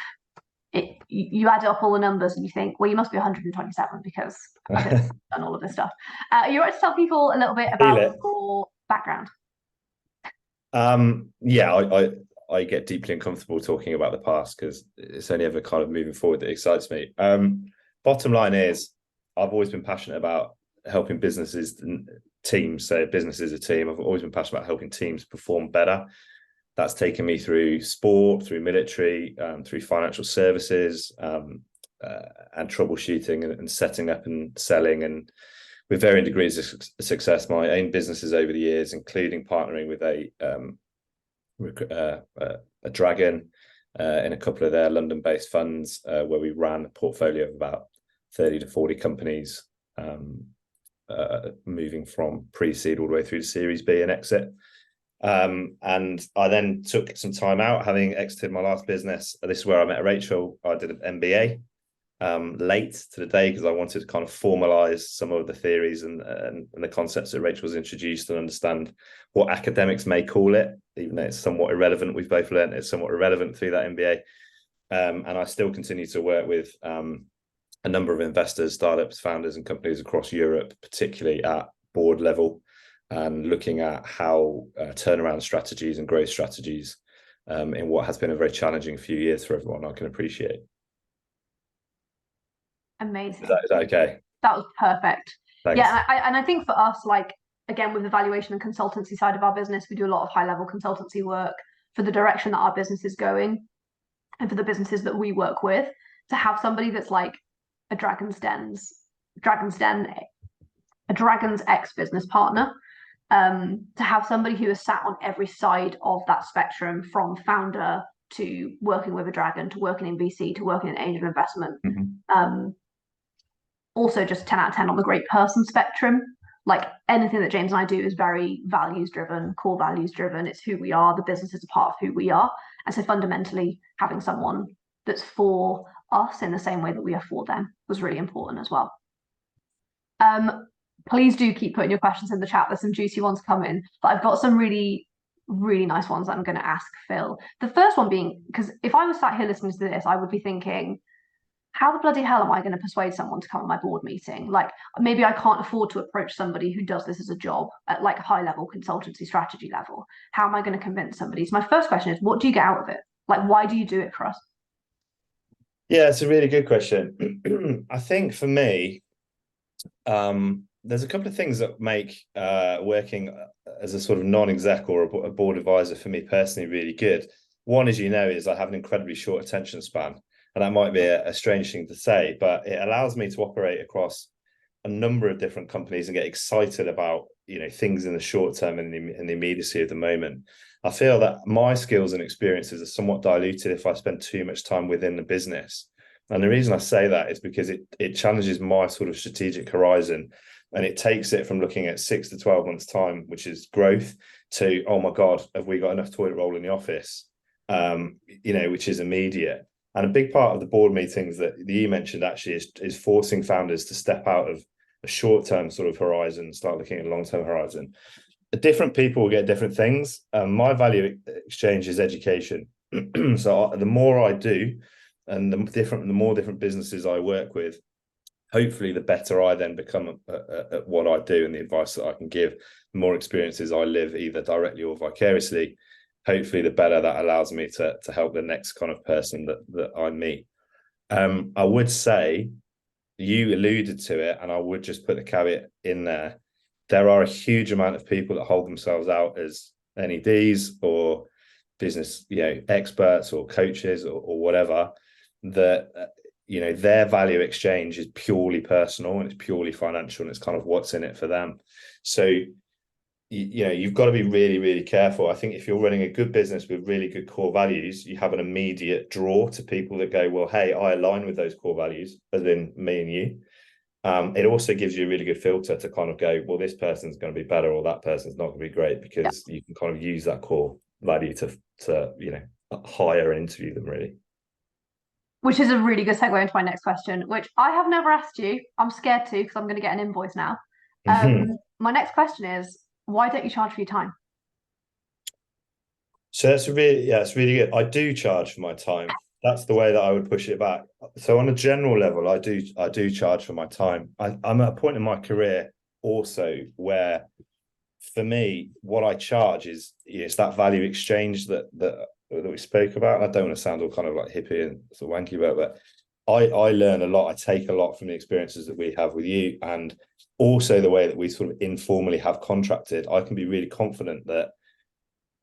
you add up all the numbers and you think, well, you must be 127 because I've done all of this stuff. Are you all right to tell people a little bit about your background? Yeah, I get deeply uncomfortable talking about the past because it's only ever kind of moving forward that excites me. Bottom line is, I've always been passionate about helping businesses and teams. So business is a team. I've always been passionate about helping teams perform better. That's taken me through sport, through military, through financial services, and troubleshooting and setting up and selling, and with varying degrees of success. My own businesses over the years, including partnering with a dragon, in a couple of their London-based funds, where we ran a portfolio of about 30 to 40 companies, moving from pre-seed all the way through to Series B and exit. And I then took some time out, having exited my last business. This is where I met Rachel. I did an MBA late to the day because I wanted to kind of formalize some of the theories and the concepts that Rachel's introduced and understand what academics may call it, even though it's somewhat irrelevant. We've both learned it's somewhat irrelevant through that MBA. And I still continue to work with a number of investors, startups, founders, and companies across Europe, particularly at board level, and looking at how turnaround strategies and growth strategies in what has been a very challenging few years for everyone, I can appreciate. Amazing. Is that okay? That was perfect. Thanks. Yeah, and I think for us, like, again, with the valuation and consultancy side of our business, we do a lot of high-level consultancy work for the direction that our business is going and for the businesses that we work with. To have somebody that's like a Dragon's ex-business partner, to have somebody who has sat on every side of that spectrum, from founder to working with a dragon, to working in VC, to working in angel investment. Also just 10 out of 10 on the great person spectrum. Like, anything that James and I do is very values driven, core values driven. It's who we are. The business is a part of who we are. And so fundamentally, having someone that's for us in the same way that we are for them was really important as well. Please do keep putting your questions in the chat. There's some juicy ones coming, but I've got some really, really nice ones that I'm going to ask Phil. The first one being, because if I was sat here listening to this, I would be thinking, how the bloody hell am I going to persuade someone to come to my board meeting? Like, maybe I can't afford to approach somebody who does this as a job at like a high level consultancy strategy level. How am I going to convince somebody? So my first question is, what do you get out of it? Like, why do you do it for us? Yeah, it's a really good question. I think for me, there's a couple of things that make working as a sort of non-exec or a board advisor for me personally really good. One, as you know, is I have an incredibly short attention span. And that might be a strange thing to say, but it allows me to operate across a number of different companies and get excited about, you know, things in the short term and in the immediacy of the moment. I feel that my skills and experiences are somewhat diluted if I spend too much time within the business. And the reason I say that is because it challenges my sort of strategic horizon, and it takes it from looking at 6 to 12 months time, which is growth, to, oh my God, have we got enough toilet roll in the office? You know, which is immediate. And a big part of the board meetings that you mentioned actually is forcing founders to step out of a short-term sort of horizon and start looking at a long-term horizon. Different people will get different things. My value exchange is education. So the more I do, and the more different businesses I work with, hopefully the better I then become at what I do and the advice that I can give. The more experiences I live, either directly or vicariously, hopefully the better that allows me to help the next kind of person that I meet. I would say, you alluded to it, and I would just put the caveat in there. There are a huge amount of people that hold themselves out as NEDs or business, you know, experts or coaches or whatever, that, you know, their value exchange is purely personal and it's purely financial, and it's kind of what's in it for them. So, you know, you've got to be really, really careful. I think if you're running a good business with really good core values, you have an immediate draw to people that go, well, hey, I align with those core values, as in me and you. It also gives you a really good filter to kind of go, well, this person's going to be better or that person's not going to be great, because you can kind of use that core value to you know, hire and interview them, really. Which is a really good segue into my next question, which I have never asked you. I'm scared to, because I'm going to get an invoice now. My next question is, why don't you charge for your time? So it's really good. I do charge for my time. That's the way that I would push it back. So on a general level, I do charge for my time. I'm at a point in my career also where, for me, what I charge is, it's that value exchange that we spoke about. I don't want to sound all kind of like hippie and sort of wanky about it, but I learn a lot. I take a lot from the experiences that we have with you, and also the way that we sort of informally have contracted. I can be really confident that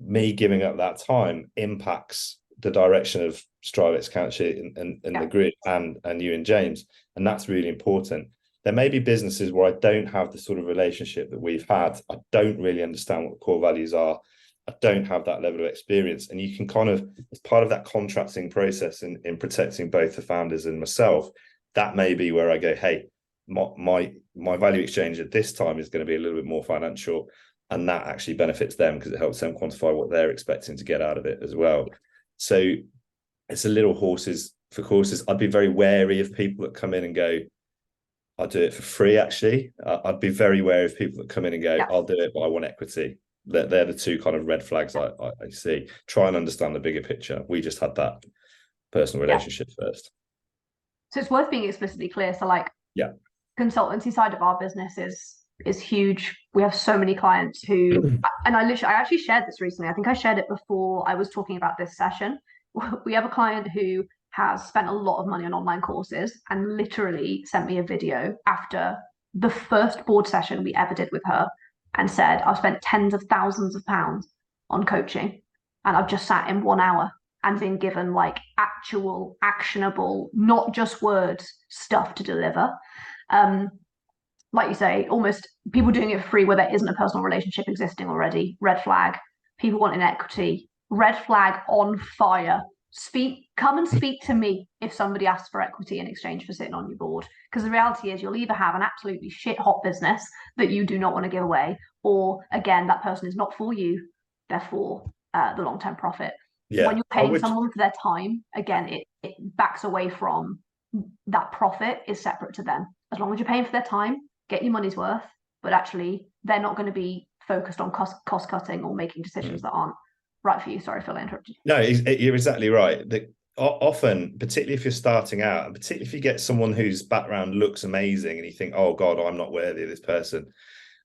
me giving up that time impacts the direction of striveX, accountantsh and the group and you and James, and that's really important. There may be businesses where I don't have the sort of relationship that we've had. I don't really understand what the core values are. I don't have that level of experience. And you can kind of, as part of that contracting process in protecting both the founders and myself, that may be where I go, hey, my value exchange at this time is going to be a little bit more financial, and that actually benefits them because it helps them quantify what they're expecting to get out of it as well. So it's a little horses for courses. I'd be very wary of people that come in and go, I'll do it for free. Actually, I'd be very wary of people that come in and go, I'll do it, but I want equity. They're the two kind of red flags I see. Try and understand the bigger picture. We just had that personal relationship first. So it's worth being explicitly clear. So like, consultancy side of our business is huge. We have so many clients who, and I actually shared this recently. I think I shared it before I was talking about this session. We have a client who has spent a lot of money on online courses and literally sent me a video after the first board session we ever did with her and said, I've spent tens of thousands of pounds on coaching and I've just sat in 1 hour and been given like actual actionable, not just words, stuff to deliver. Like you say, almost people doing it for free where there isn't a personal relationship existing already, red flag. People wanting equity, red flag on fire. Come and speak to me if somebody asks for equity in exchange for sitting on your board. Because the reality is you'll either have an absolutely shit hot business that you do not want to give away, or again, that person is not for you, they're for the long-term profit. Yeah. When you're paying someone for their time, again, it backs away from that profit is separate to them. As long as you're paying for their time, get your money's worth, but actually they're not going to be focused on cost cutting or making decisions that aren't right for you. Sorry, Phil, I interrupted you. No, you're exactly right. Often, particularly if you're starting out, and particularly if you get someone whose background looks amazing and you think, oh God, I'm not worthy of this person,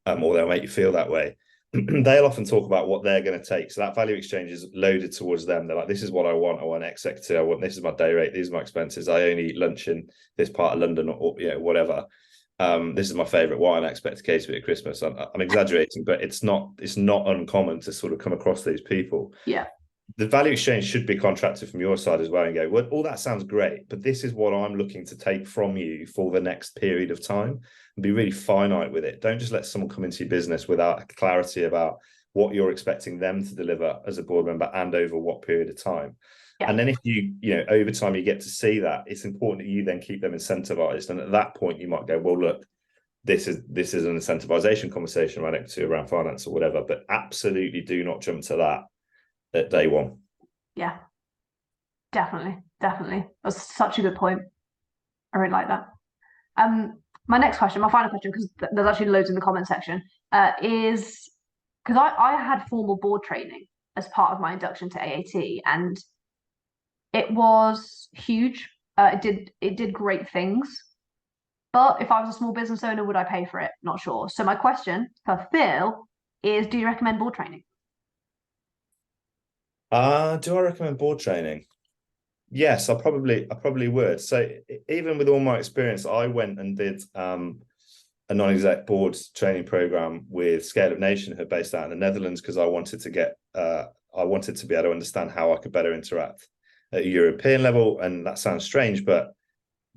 or they'll make you feel that way, they'll often talk about what they're going to take. So that value exchange is loaded towards them. They're like, this is what I want X equity, this is my day rate, these are my expenses, I only eat lunch in this part of London, or whatever. This is my favorite wine, I expect a case of it at Christmas. I'm exaggerating, but it's not uncommon to sort of come across these people. Yeah. The value exchange should be contracted from your side as well, and go, well, all that sounds great, but this is what I'm looking to take from you for the next period of time, and be really finite with it. Don't just let someone come into your business without clarity about what you're expecting them to deliver as a board member and over what period of time. Yeah. And then if you over time you get to see that, it's important that you then keep them incentivized. And at that point you might go, well, look, this is an incentivization conversation around equity, around finance or whatever, but absolutely do not jump to that at day one. Yeah, definitely. That's such a good point. I really like that. My next question, my final question, because there's actually loads in the comment section, is because I had formal board training as part of my induction to AAT, and it was huge. It did great things. But if I was a small business owner, would I pay for it? Not sure. So my question for Phil is, do you recommend board training? Do I recommend board training? Yes, I probably would. So even with all my experience, I went and did a non-exec board training program with Scale Up Nation, who are based out in the Netherlands, because I wanted to be able to understand how I could better interact at a European level. And that sounds strange, but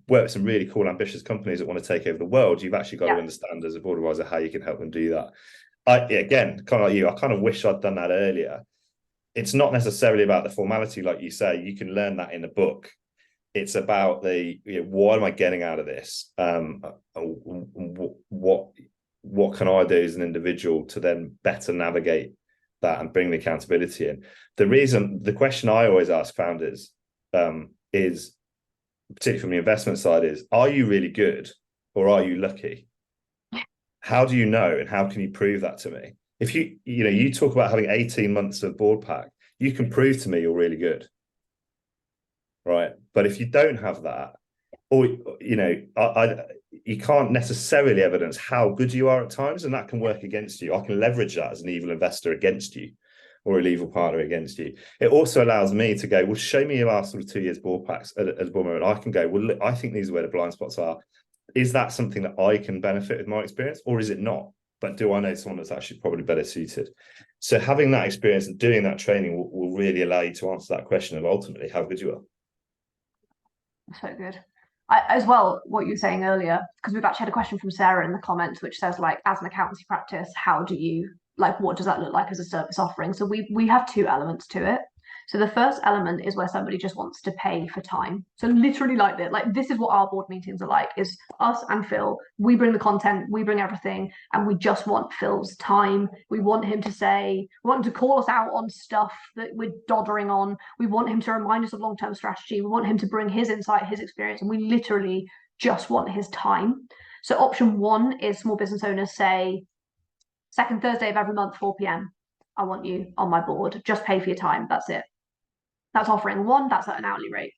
work with some really cool, ambitious companies that want to take over the world. You've actually got to understand as a board advisor how you can help them do that. Again, kind of like you, I kind of wish I'd done that earlier. It's not necessarily about the formality, like you say. You can learn that in a book. It's about what am I getting out of this? What can I do as an individual to then better navigate that and bring the accountability in? The question I always ask founders is, particularly from the investment side, is, are you really good or are you lucky? How do you know, and how can you prove that to me? If you talk about having 18 months of board pack, you can prove to me you're really good, right? But if you don't have that, or you can't necessarily evidence how good you are at times, and that can work against you. I can leverage that as an evil investor against you, or an evil partner against you. It also allows me to go, well, show me your last sort of 2 years board packs as a board member, and I can go, well, look, I think these are where the blind spots are. Is that something that I can benefit with my experience, or is it not? But do I know someone that's actually probably better suited? So having that experience and doing that training will really allow you to answer that question of ultimately how good you are. So good. As well, what you were saying earlier, because we've actually had a question from Sarah in the comments, which says, like, as an accountancy practice, how do you like, what does that look like as a service offering? So we have two elements to it. So the first element is where somebody just wants to pay for time. So literally like this, this is what our board meetings are like, is us and Phil. We bring the content, we bring everything, and we just want Phil's time. We want him to say, we want him to call us out on stuff that we're doddering on. We want him to remind us of long-term strategy. We want him to bring his insight, his experience, and we literally just want his time. So option one is small business owners say, second Thursday of every month, 4 p.m. I want you on my board. Just pay for your time. That's it. That's offering one. That's at an hourly rate.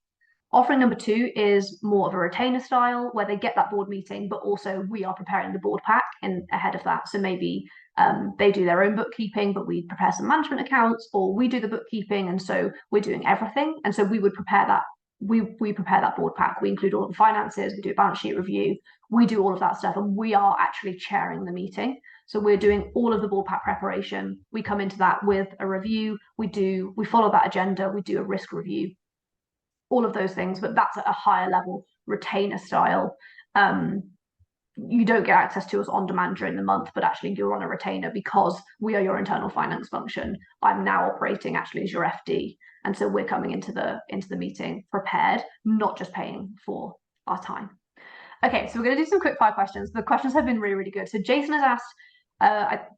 Offering number two is more of a retainer style, where they get that board meeting, but also we are preparing the board pack ahead of that. So maybe they do their own bookkeeping, but we prepare some management accounts, or we do the bookkeeping, and so we're doing everything. And so we would prepare that. We prepare that board pack. We include all the finances. We do a balance sheet review. We do all of that stuff, and we are actually chairing the meeting. So we're doing all of the board pack preparation. We come into that with a review. We follow that agenda. We do a risk review, all of those things, but that's at a higher level, retainer style. You don't get access to us on demand during the month, but actually you're on a retainer because we are your internal finance function. I'm now operating actually as your FD. And so we're coming into the meeting prepared, not just paying for our time. Okay, so we're going to do some quick fire questions. The questions have been really, really good. So Jason has asked,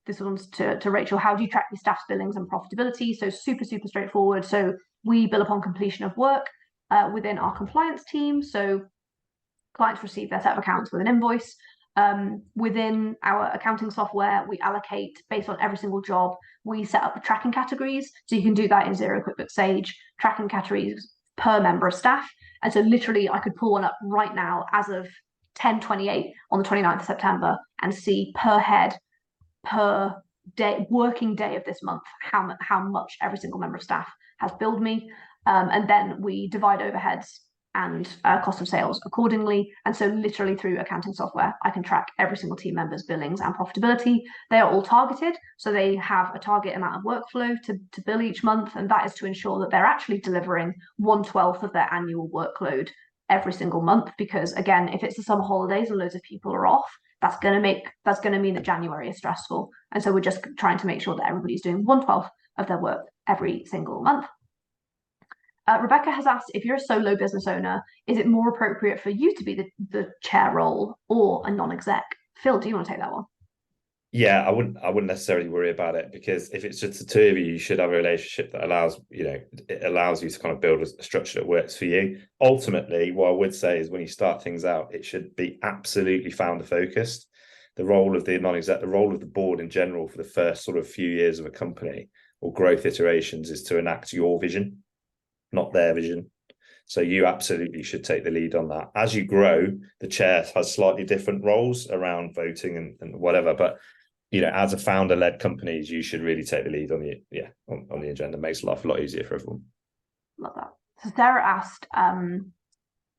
this one's to Rachel, how do you track your staff's billings and profitability? So super, super straightforward. So we bill upon completion of work within our compliance team. So clients receive their set of accounts with an invoice. Within our accounting software, we allocate based on every single job. We set up the tracking categories. So you can do that in Xero, QuickBooks, Sage, tracking categories per member of staff. And so literally I could pull one up right now as of 10/28 on the 29th of September and see per head, per day, working day of this month, how much every single member of staff has billed me. And then we divide overheads and cost of sales accordingly. And so literally through accounting software, I can track every single team member's billings and profitability. They are all targeted. So they have a target amount of workflow to bill each month. And that is to ensure that they're actually delivering 1/12 of their annual workload every single month. Because again, if it's the summer holidays and loads of people are off, that's going to mean that January is stressful. And so we're just trying to make sure that everybody's doing 1/12 of their work every single month. Rebecca has asked, if you're a solo business owner, is it more appropriate for you to be the chair role or a non-exec? Phil, do you want to take that one? Yeah, I wouldn't necessarily worry about it, because if it's just the two of you, you should have a relationship that allows you to kind of build a structure that works for you. Ultimately, what I would say is when you start things out, it should be absolutely founder focused. The role of the non-exec, the role of the board in general for the first sort of few years of a company or growth iterations is to enact your vision, not their vision. So you absolutely should take the lead on that. As you grow, the chair has slightly different roles around voting and whatever, but as a founder-led companies, you should really take the lead on the agenda. It makes life a lot easier for everyone. Love that. So Sarah asked,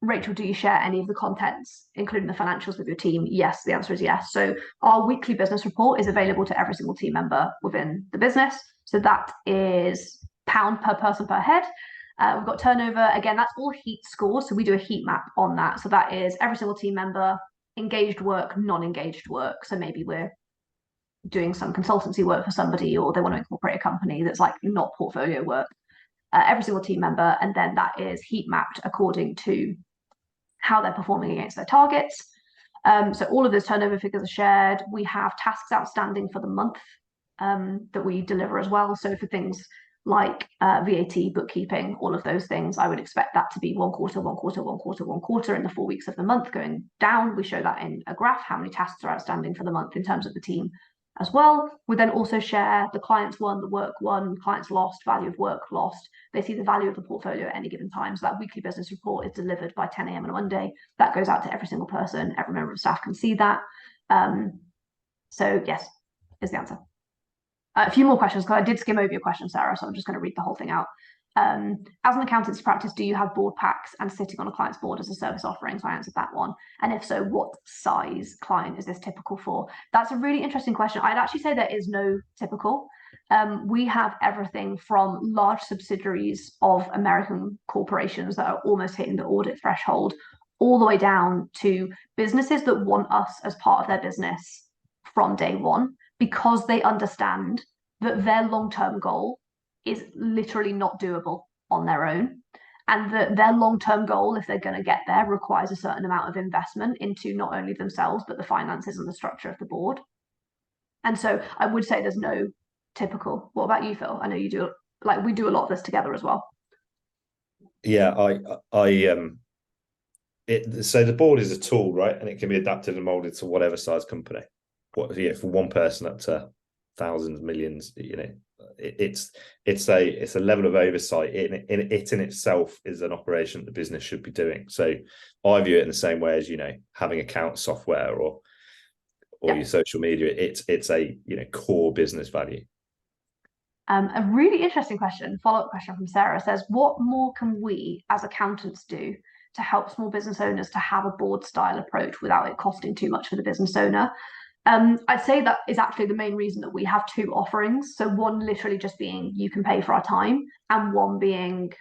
Rachel, do you share any of the contents, including the financials, with your team? Yes, the answer is yes. So our weekly business report is available to every single team member within the business. So that is £1 per person per head. We've got turnover. Again, that's all heat scores. So we do a heat map on that. So that is every single team member, engaged work, non-engaged work. So maybe we're doing some consultancy work for somebody, or they want to incorporate a company that's like not portfolio work. Every single team member, and then that is heat mapped according to how they're performing against their targets. So all of those turnover figures are shared. We have tasks outstanding for the month that we deliver as well. So for things like VAT, bookkeeping, all of those things, I would expect that to be one quarter in the 4 weeks of the month going down. We show that in a graph, how many tasks are outstanding for the month in terms of the team as well. We then also share the clients won, the work won, clients lost, value of work lost. They see the value of the portfolio at any given time. So that weekly business report is delivered by 10 a.m. on a Monday. That goes out to every single person. Every member of staff can see that. So yes, is the answer. A few more questions, because I did skim over your question, Sarah, so I'm just going to read the whole thing out. As an accountancy practice, do you have board packs and sitting on a client's board as a service offering? So I answered that one. And if so, what size client is this typical for? That's a really interesting question. I'd actually say there is no typical. We have everything from large subsidiaries of American corporations that are almost hitting the audit threshold, all the way down to businesses that want us as part of their business from day one, because they understand that their long-term goal is literally not doable on their own. And that their long-term goal, if they're going to get there, requires a certain amount of investment into not only themselves, but the finances and the structure of the board. And so I would say there's no typical. What about you, Phil? I know you do, like, we do a lot of this together as well. Yeah, so the board is a tool, right? And it can be adapted and molded to whatever size company. For one person up to thousands, millions, it's a level of oversight. It in itself is an operation that the business should be doing. So I view it in the same way as, having account software or your social media. It's a core business value. A really interesting question, follow-up question from Sarah says, what more can we as accountants do to help small business owners to have a board style approach without it costing too much for the business owner? I'd say that is actually the main reason that we have two offerings. So one literally just being you can pay for our time, and one being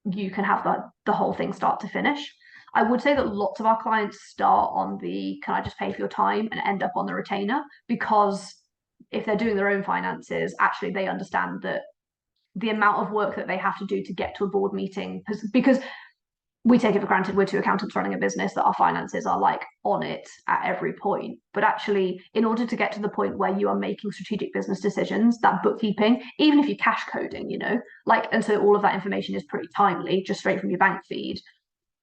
you can have the whole thing start to finish. I would say that lots of our clients start on the can I just pay for your time and end up on the retainer, because if they're doing their own finances, actually they understand that the amount of work that they have to do to get to a board meeting, because we take it for granted we're two accountants running a business, that our finances are like on it at every point. But actually, in order to get to the point where you are making strategic business decisions, that bookkeeping, even if you're cash coding, and so all of that information is pretty timely, just straight from your bank feed,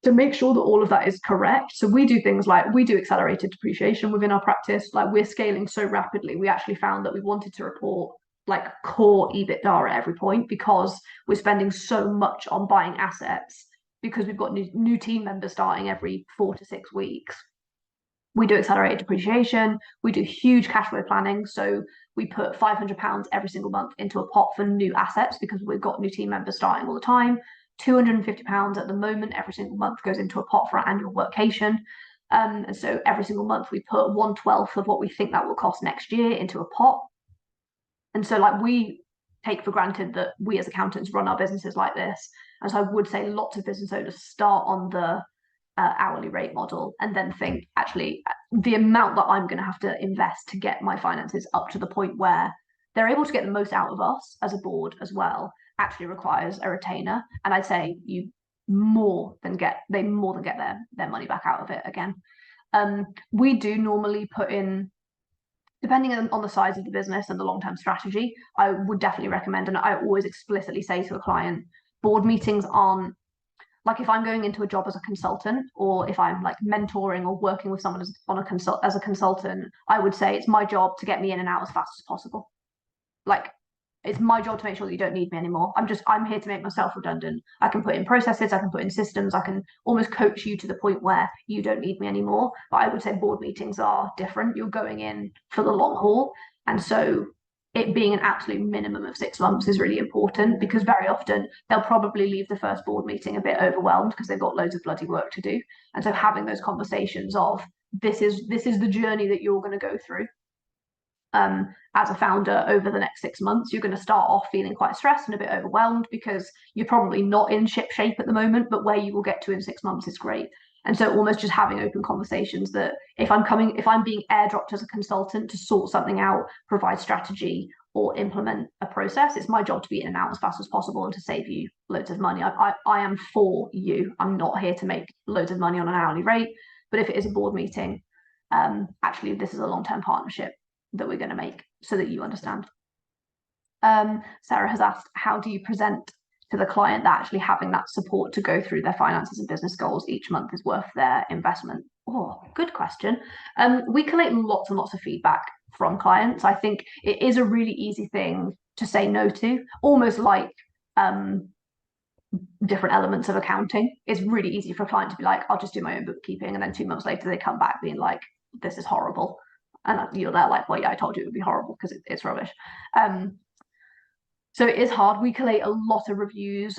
to make sure that all of that is correct. So we do things like we do accelerated depreciation within our practice. Like, we're scaling so rapidly, we actually found that we wanted to report like core EBITDA at every point, because we're spending so much on buying assets, because we've got new team members starting every 4 to 6 weeks. We do accelerated depreciation. We do huge cash flow planning. So we put £500 every single month into a pot for new assets, because we've got new team members starting all the time. £250 at the moment every single month goes into a pot for our annual workation. And so every single month we put 1/12 of what we think that will cost next year into a pot. And so we take for granted that we as accountants run our businesses like this. And so I would say lots of business owners start on the hourly rate model and then think, actually, the amount that I'm going to have to invest to get my finances up to the point where they're able to get the most out of us as a board as well actually requires a retainer. And I'd say they more than get their money back out of it again. We do normally put in, depending on the size of the business and the long-term strategy, I would definitely recommend, and I always explicitly say to a client, board meetings aren't, like, if I'm going into a job as a consultant, or if I'm like mentoring or working with someone as a consultant, I would say it's my job to get me in and out as fast as possible. Like, it's my job to make sure that you don't need me anymore. I'm here to make myself redundant. I can put in processes, I can put in systems, I can almost coach you to the point where you don't need me anymore. But I would say board meetings are different. You're going in for the long haul. And so it being an absolute minimum of 6 months is really important, because very often they'll probably leave the first board meeting a bit overwhelmed because they've got loads of bloody work to do. And so having those conversations of this is the journey that you're going to go through. As a founder over the next 6 months, you're going to start off feeling quite stressed and a bit overwhelmed because you're probably not in ship shape at the moment, but where you will get to in 6 months is great. And so almost just having open conversations that if I'm being airdropped as a consultant to sort something out, provide strategy, or implement a process, it's my job to be in and out as fast as possible and to save you loads of money. I am for you. I'm not here to make loads of money on an hourly rate. But if it is a board meeting, actually, this is a long-term partnership that we're going to make, so that you understand. Sarah has asked, how do you present to the client that actually having that support to go through their finances and business goals each month is worth their investment? Oh, good question. We collate lots and lots of feedback from clients. I think it is a really easy thing to say no to, almost like different elements of accounting. It's really easy for a client to be like, I'll just do my own bookkeeping, and then 2 months later they come back being like, this is horrible. And you're there like, well, yeah, I told you it would be horrible, because it's rubbish. So it is hard. We collate a lot of reviews.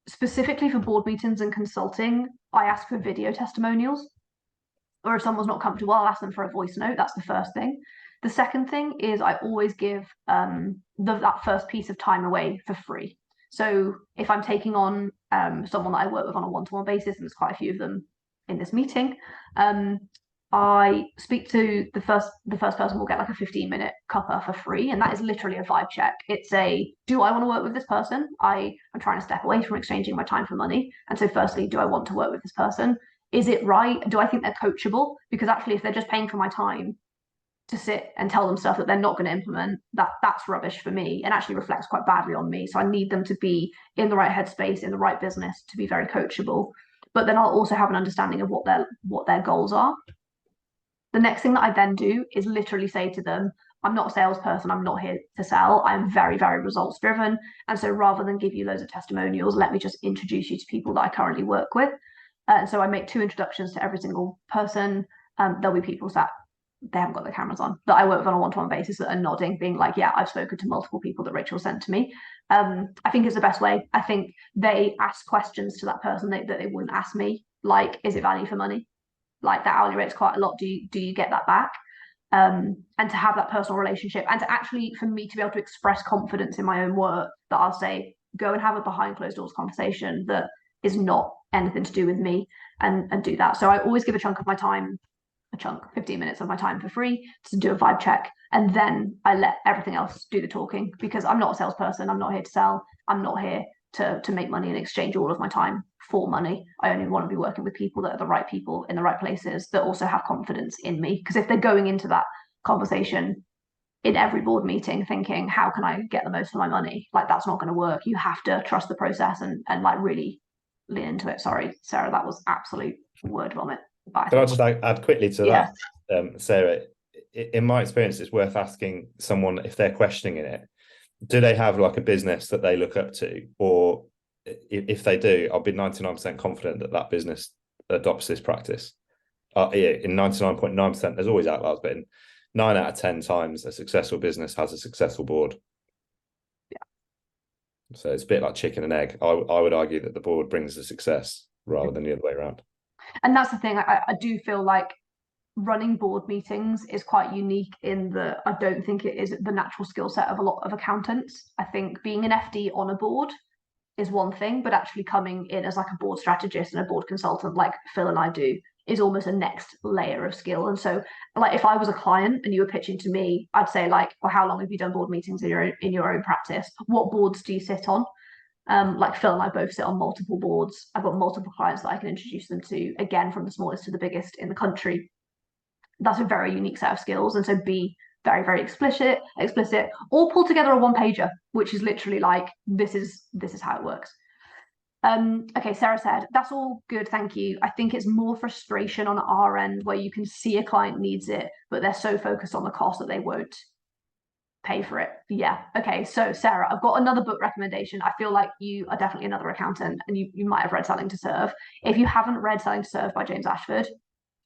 Specifically for board meetings and consulting, I ask for video testimonials. Or if someone's not comfortable, I'll ask them for a voice note. That's the first thing. The second thing is I always give that first piece of time away for free. So if I'm taking on someone that I work with on a one-to-one basis, and there's quite a few of them in this meeting, I speak to the first person will get like a 15-minute cuppa for free, and that is literally a vibe check. It's a, do I want to work with this person? I am trying to step away from exchanging my time for money. And so firstly, do I want to work with this person? Is it right? Do I think they're coachable? Because actually, if they're just paying for my time to sit and tell them stuff that they're not going to implement, that's rubbish for me and actually reflects quite badly on me. So I need them to be in the right headspace, in the right business, to be very coachable. But then I'll also have an understanding of what their goals are. The next thing that I then do is literally say to them, I'm not a salesperson. I'm not here to sell. I'm very, very results driven. And so rather than give you loads of testimonials, let me just introduce you to people that I currently work with. And so I make 2 introductions to every single person. There'll be people that they haven't got their cameras on, that I work with on a one-to-one basis, that are nodding, being like, yeah, I've spoken to multiple people that Rachel sent to me. I think it's the best way. I think they ask questions to that person that they wouldn't ask me. Like, is it value for money? Like, that hourly rate's quite a lot. Do you get that back? And to have that personal relationship, and to actually, for me to be able to express confidence in my own work, that I'll say, go and have a behind closed doors conversation that is not anything to do with me, and do that. So I always give a chunk of my time, 15 minutes of my time for free, to do a vibe check. And then I let everything else do the talking, because I'm not a salesperson. I'm not here to sell. I'm not here to make money and exchange all of my time for money. I only want to be working with people that are the right people in the right places, that also have confidence in me. Because if they're going into that conversation in every board meeting thinking, how can I get the most for my money? Like, that's not going to work. You have to trust the process and like really lean into it. Sorry, Sarah, that was absolute word vomit. Can I just add quickly to Yeah. that, Sarah? In my experience, it's worth asking someone, if they're questioning it, do they have like a business that they look up to? Or if they do, I'll be 99% confident that that business adopts this practice. In 99.9%, there's always outliers, but in 9 out of 10 times, a successful business has a successful board. Yeah. So it's a bit like chicken and egg. I would argue that the board brings the success rather than the other way around. And that's the thing. I do feel like running board meetings is quite unique in that I don't think it is the natural skill set of a lot of accountants. I think being an FD on a board is one thing, but actually coming in as like a board strategist and a board consultant, like Phil and I do, is almost a next layer of skill. And so, like, if I was a client and you were pitching to me, I'd say, like, well, how long have you done board meetings in your own practice? What boards do you sit on? Like Phil and I both sit on multiple boards. I've got multiple clients that I can introduce them to, again, from the smallest to the biggest in the country. That's a very unique set of skills. And so be very, very explicit, or pull together a one-pager, which is literally like, this is how it works. Okay, Sarah said, that's all good, thank you. I think it's more frustration on our end, where you can see a client needs it, but they're so focused on the cost that they won't pay for it. Yeah. Okay. So Sarah, I've got another book recommendation. I feel like you are definitely another accountant, and you might have read Selling to Serve. If you haven't read Selling to Serve by James Ashford,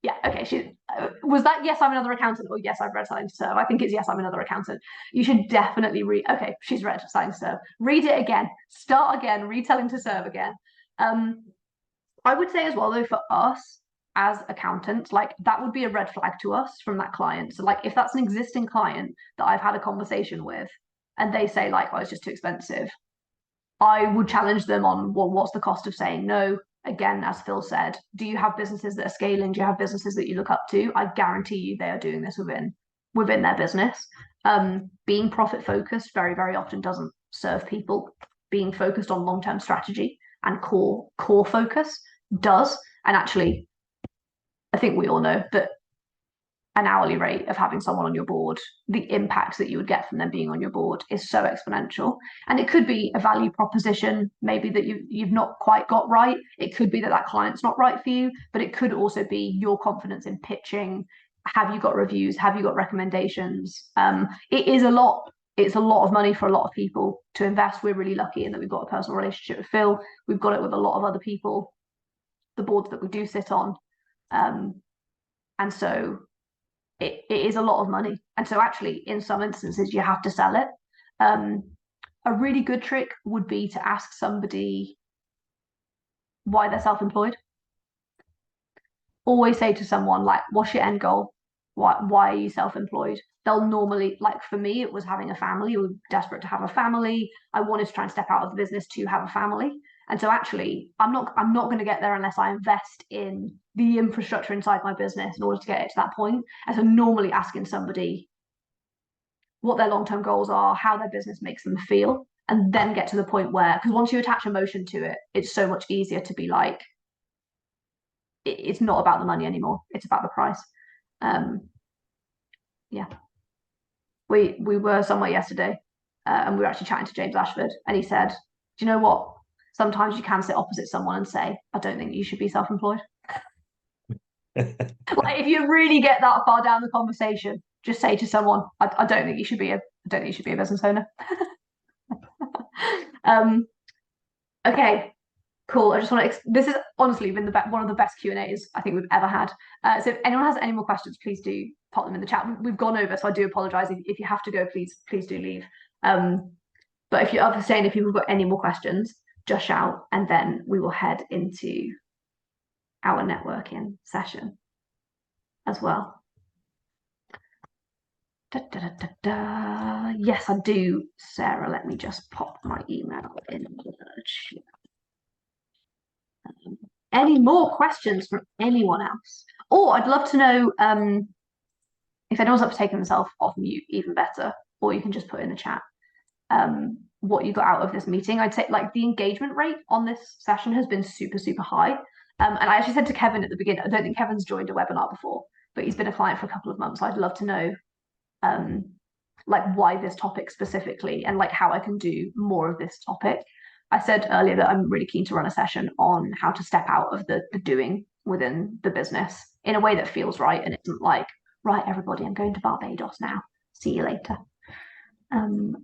yeah. Okay. Was that yes, I'm another accountant, or yes, I've read Selling to Serve? I think it's yes, I'm another accountant. You should definitely read. Okay, she's read Selling to Serve. Read it again. Start again. Read Selling to Serve again. I would say as well, though, for us as accountants, like, that would be a red flag to us from that client. So like, if that's an existing client that I've had a conversation with and they say like, oh, it's just too expensive, I would challenge them on, well, what's the cost of saying no? Again, as Phil said, do you have businesses that are scaling? Do you have businesses that you look up to? I guarantee you they are doing this within their business. Being profit focused very, very often doesn't serve people. Being focused on long-term strategy and core focus does. And actually, I think we all know that an hourly rate of having someone on your board, the impact that you would get from them being on your board is so exponential. And it could be a value proposition, maybe that you've not quite got right. It could be that client's not right for you, but it could also be your confidence in pitching. Have you got reviews? Have you got recommendations? It is a lot. It's a lot of money for a lot of people to invest. We're really lucky in that we've got a personal relationship with Phil. We've got it with a lot of other people, the boards that we do sit on. And so it is a lot of money. And so actually, in some instances, you have to sell it. A really good trick would be to ask somebody why they're self-employed. Always say to someone, like, what's your end goal? Why are you self-employed? They'll normally, like for me, it was having a family. We were desperate to have a family. I wanted to try and step out of the business to have a family. And so actually, I'm not going to get there unless I invest in the infrastructure inside my business in order to get it to that point. And so normally asking somebody what their long-term goals are, how their business makes them feel, and then get to the point where, because once you attach emotion to it, it's so much easier to be like, it's not about the money anymore, it's about the price. Yeah. We were somewhere yesterday, and we were actually chatting to James Ashford, and he said, do you know what? Sometimes you can sit opposite someone and say, I don't think you should be self-employed. Like if you really get that far down the conversation, just say to someone, I don't think you should be a business owner. Okay, cool. I just want to. This has honestly been one of the best Q&As I think we've ever had. So if anyone has any more questions, please do pop them in the chat. We've gone over, so I do apologise. If you have to go, please do leave. But if you're saying if you've got any more questions, just shout, and then we will head into our networking session as well. Yes, I do, Sarah. Let me just pop my email in the chat. Any more questions from anyone else? Or I'd love to know if anyone's up for taking themselves off mute, even better, or you can just put in the chat what you got out of this meeting. I'd say like the engagement rate on this session has been super, super high. And I actually said to Kevin at the beginning, I don't think Kevin's joined a webinar before, but he's been a client for a couple of months. So I'd love to know like why this topic specifically, and like how I can do more of this topic. I said earlier that I'm really keen to run a session on how to step out of the doing within the business in a way that feels right and isn't like, right, everybody, I'm going to Barbados now. See you later.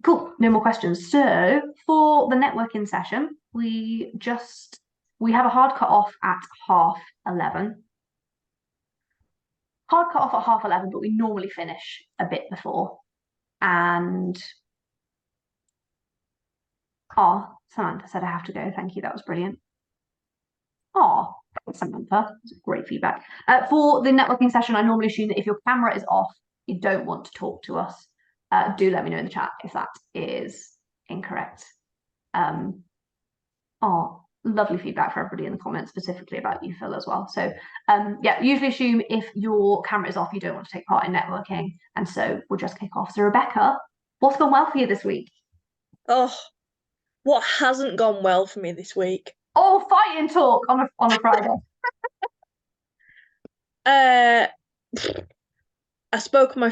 Cool, no more questions. So for the networking session, we have a hard cut off at 11:30. Hard cut off at 11:30, but we normally finish a bit before. And Samantha said I have to go. Thank you, that was brilliant. Samantha, that's great feedback. For the networking session, I normally assume that if your camera is off, you don't want to talk to us. Do let me know in the chat if that is incorrect. Lovely feedback for everybody in the comments, specifically about you, Phil, as well. So yeah, usually assume if your camera is off, you don't want to take part in networking. And so we'll just kick off. So Rebecca, what's gone well for you this week? Oh, what hasn't gone well for me this week? Oh, fighting talk on a Friday. I spoke with my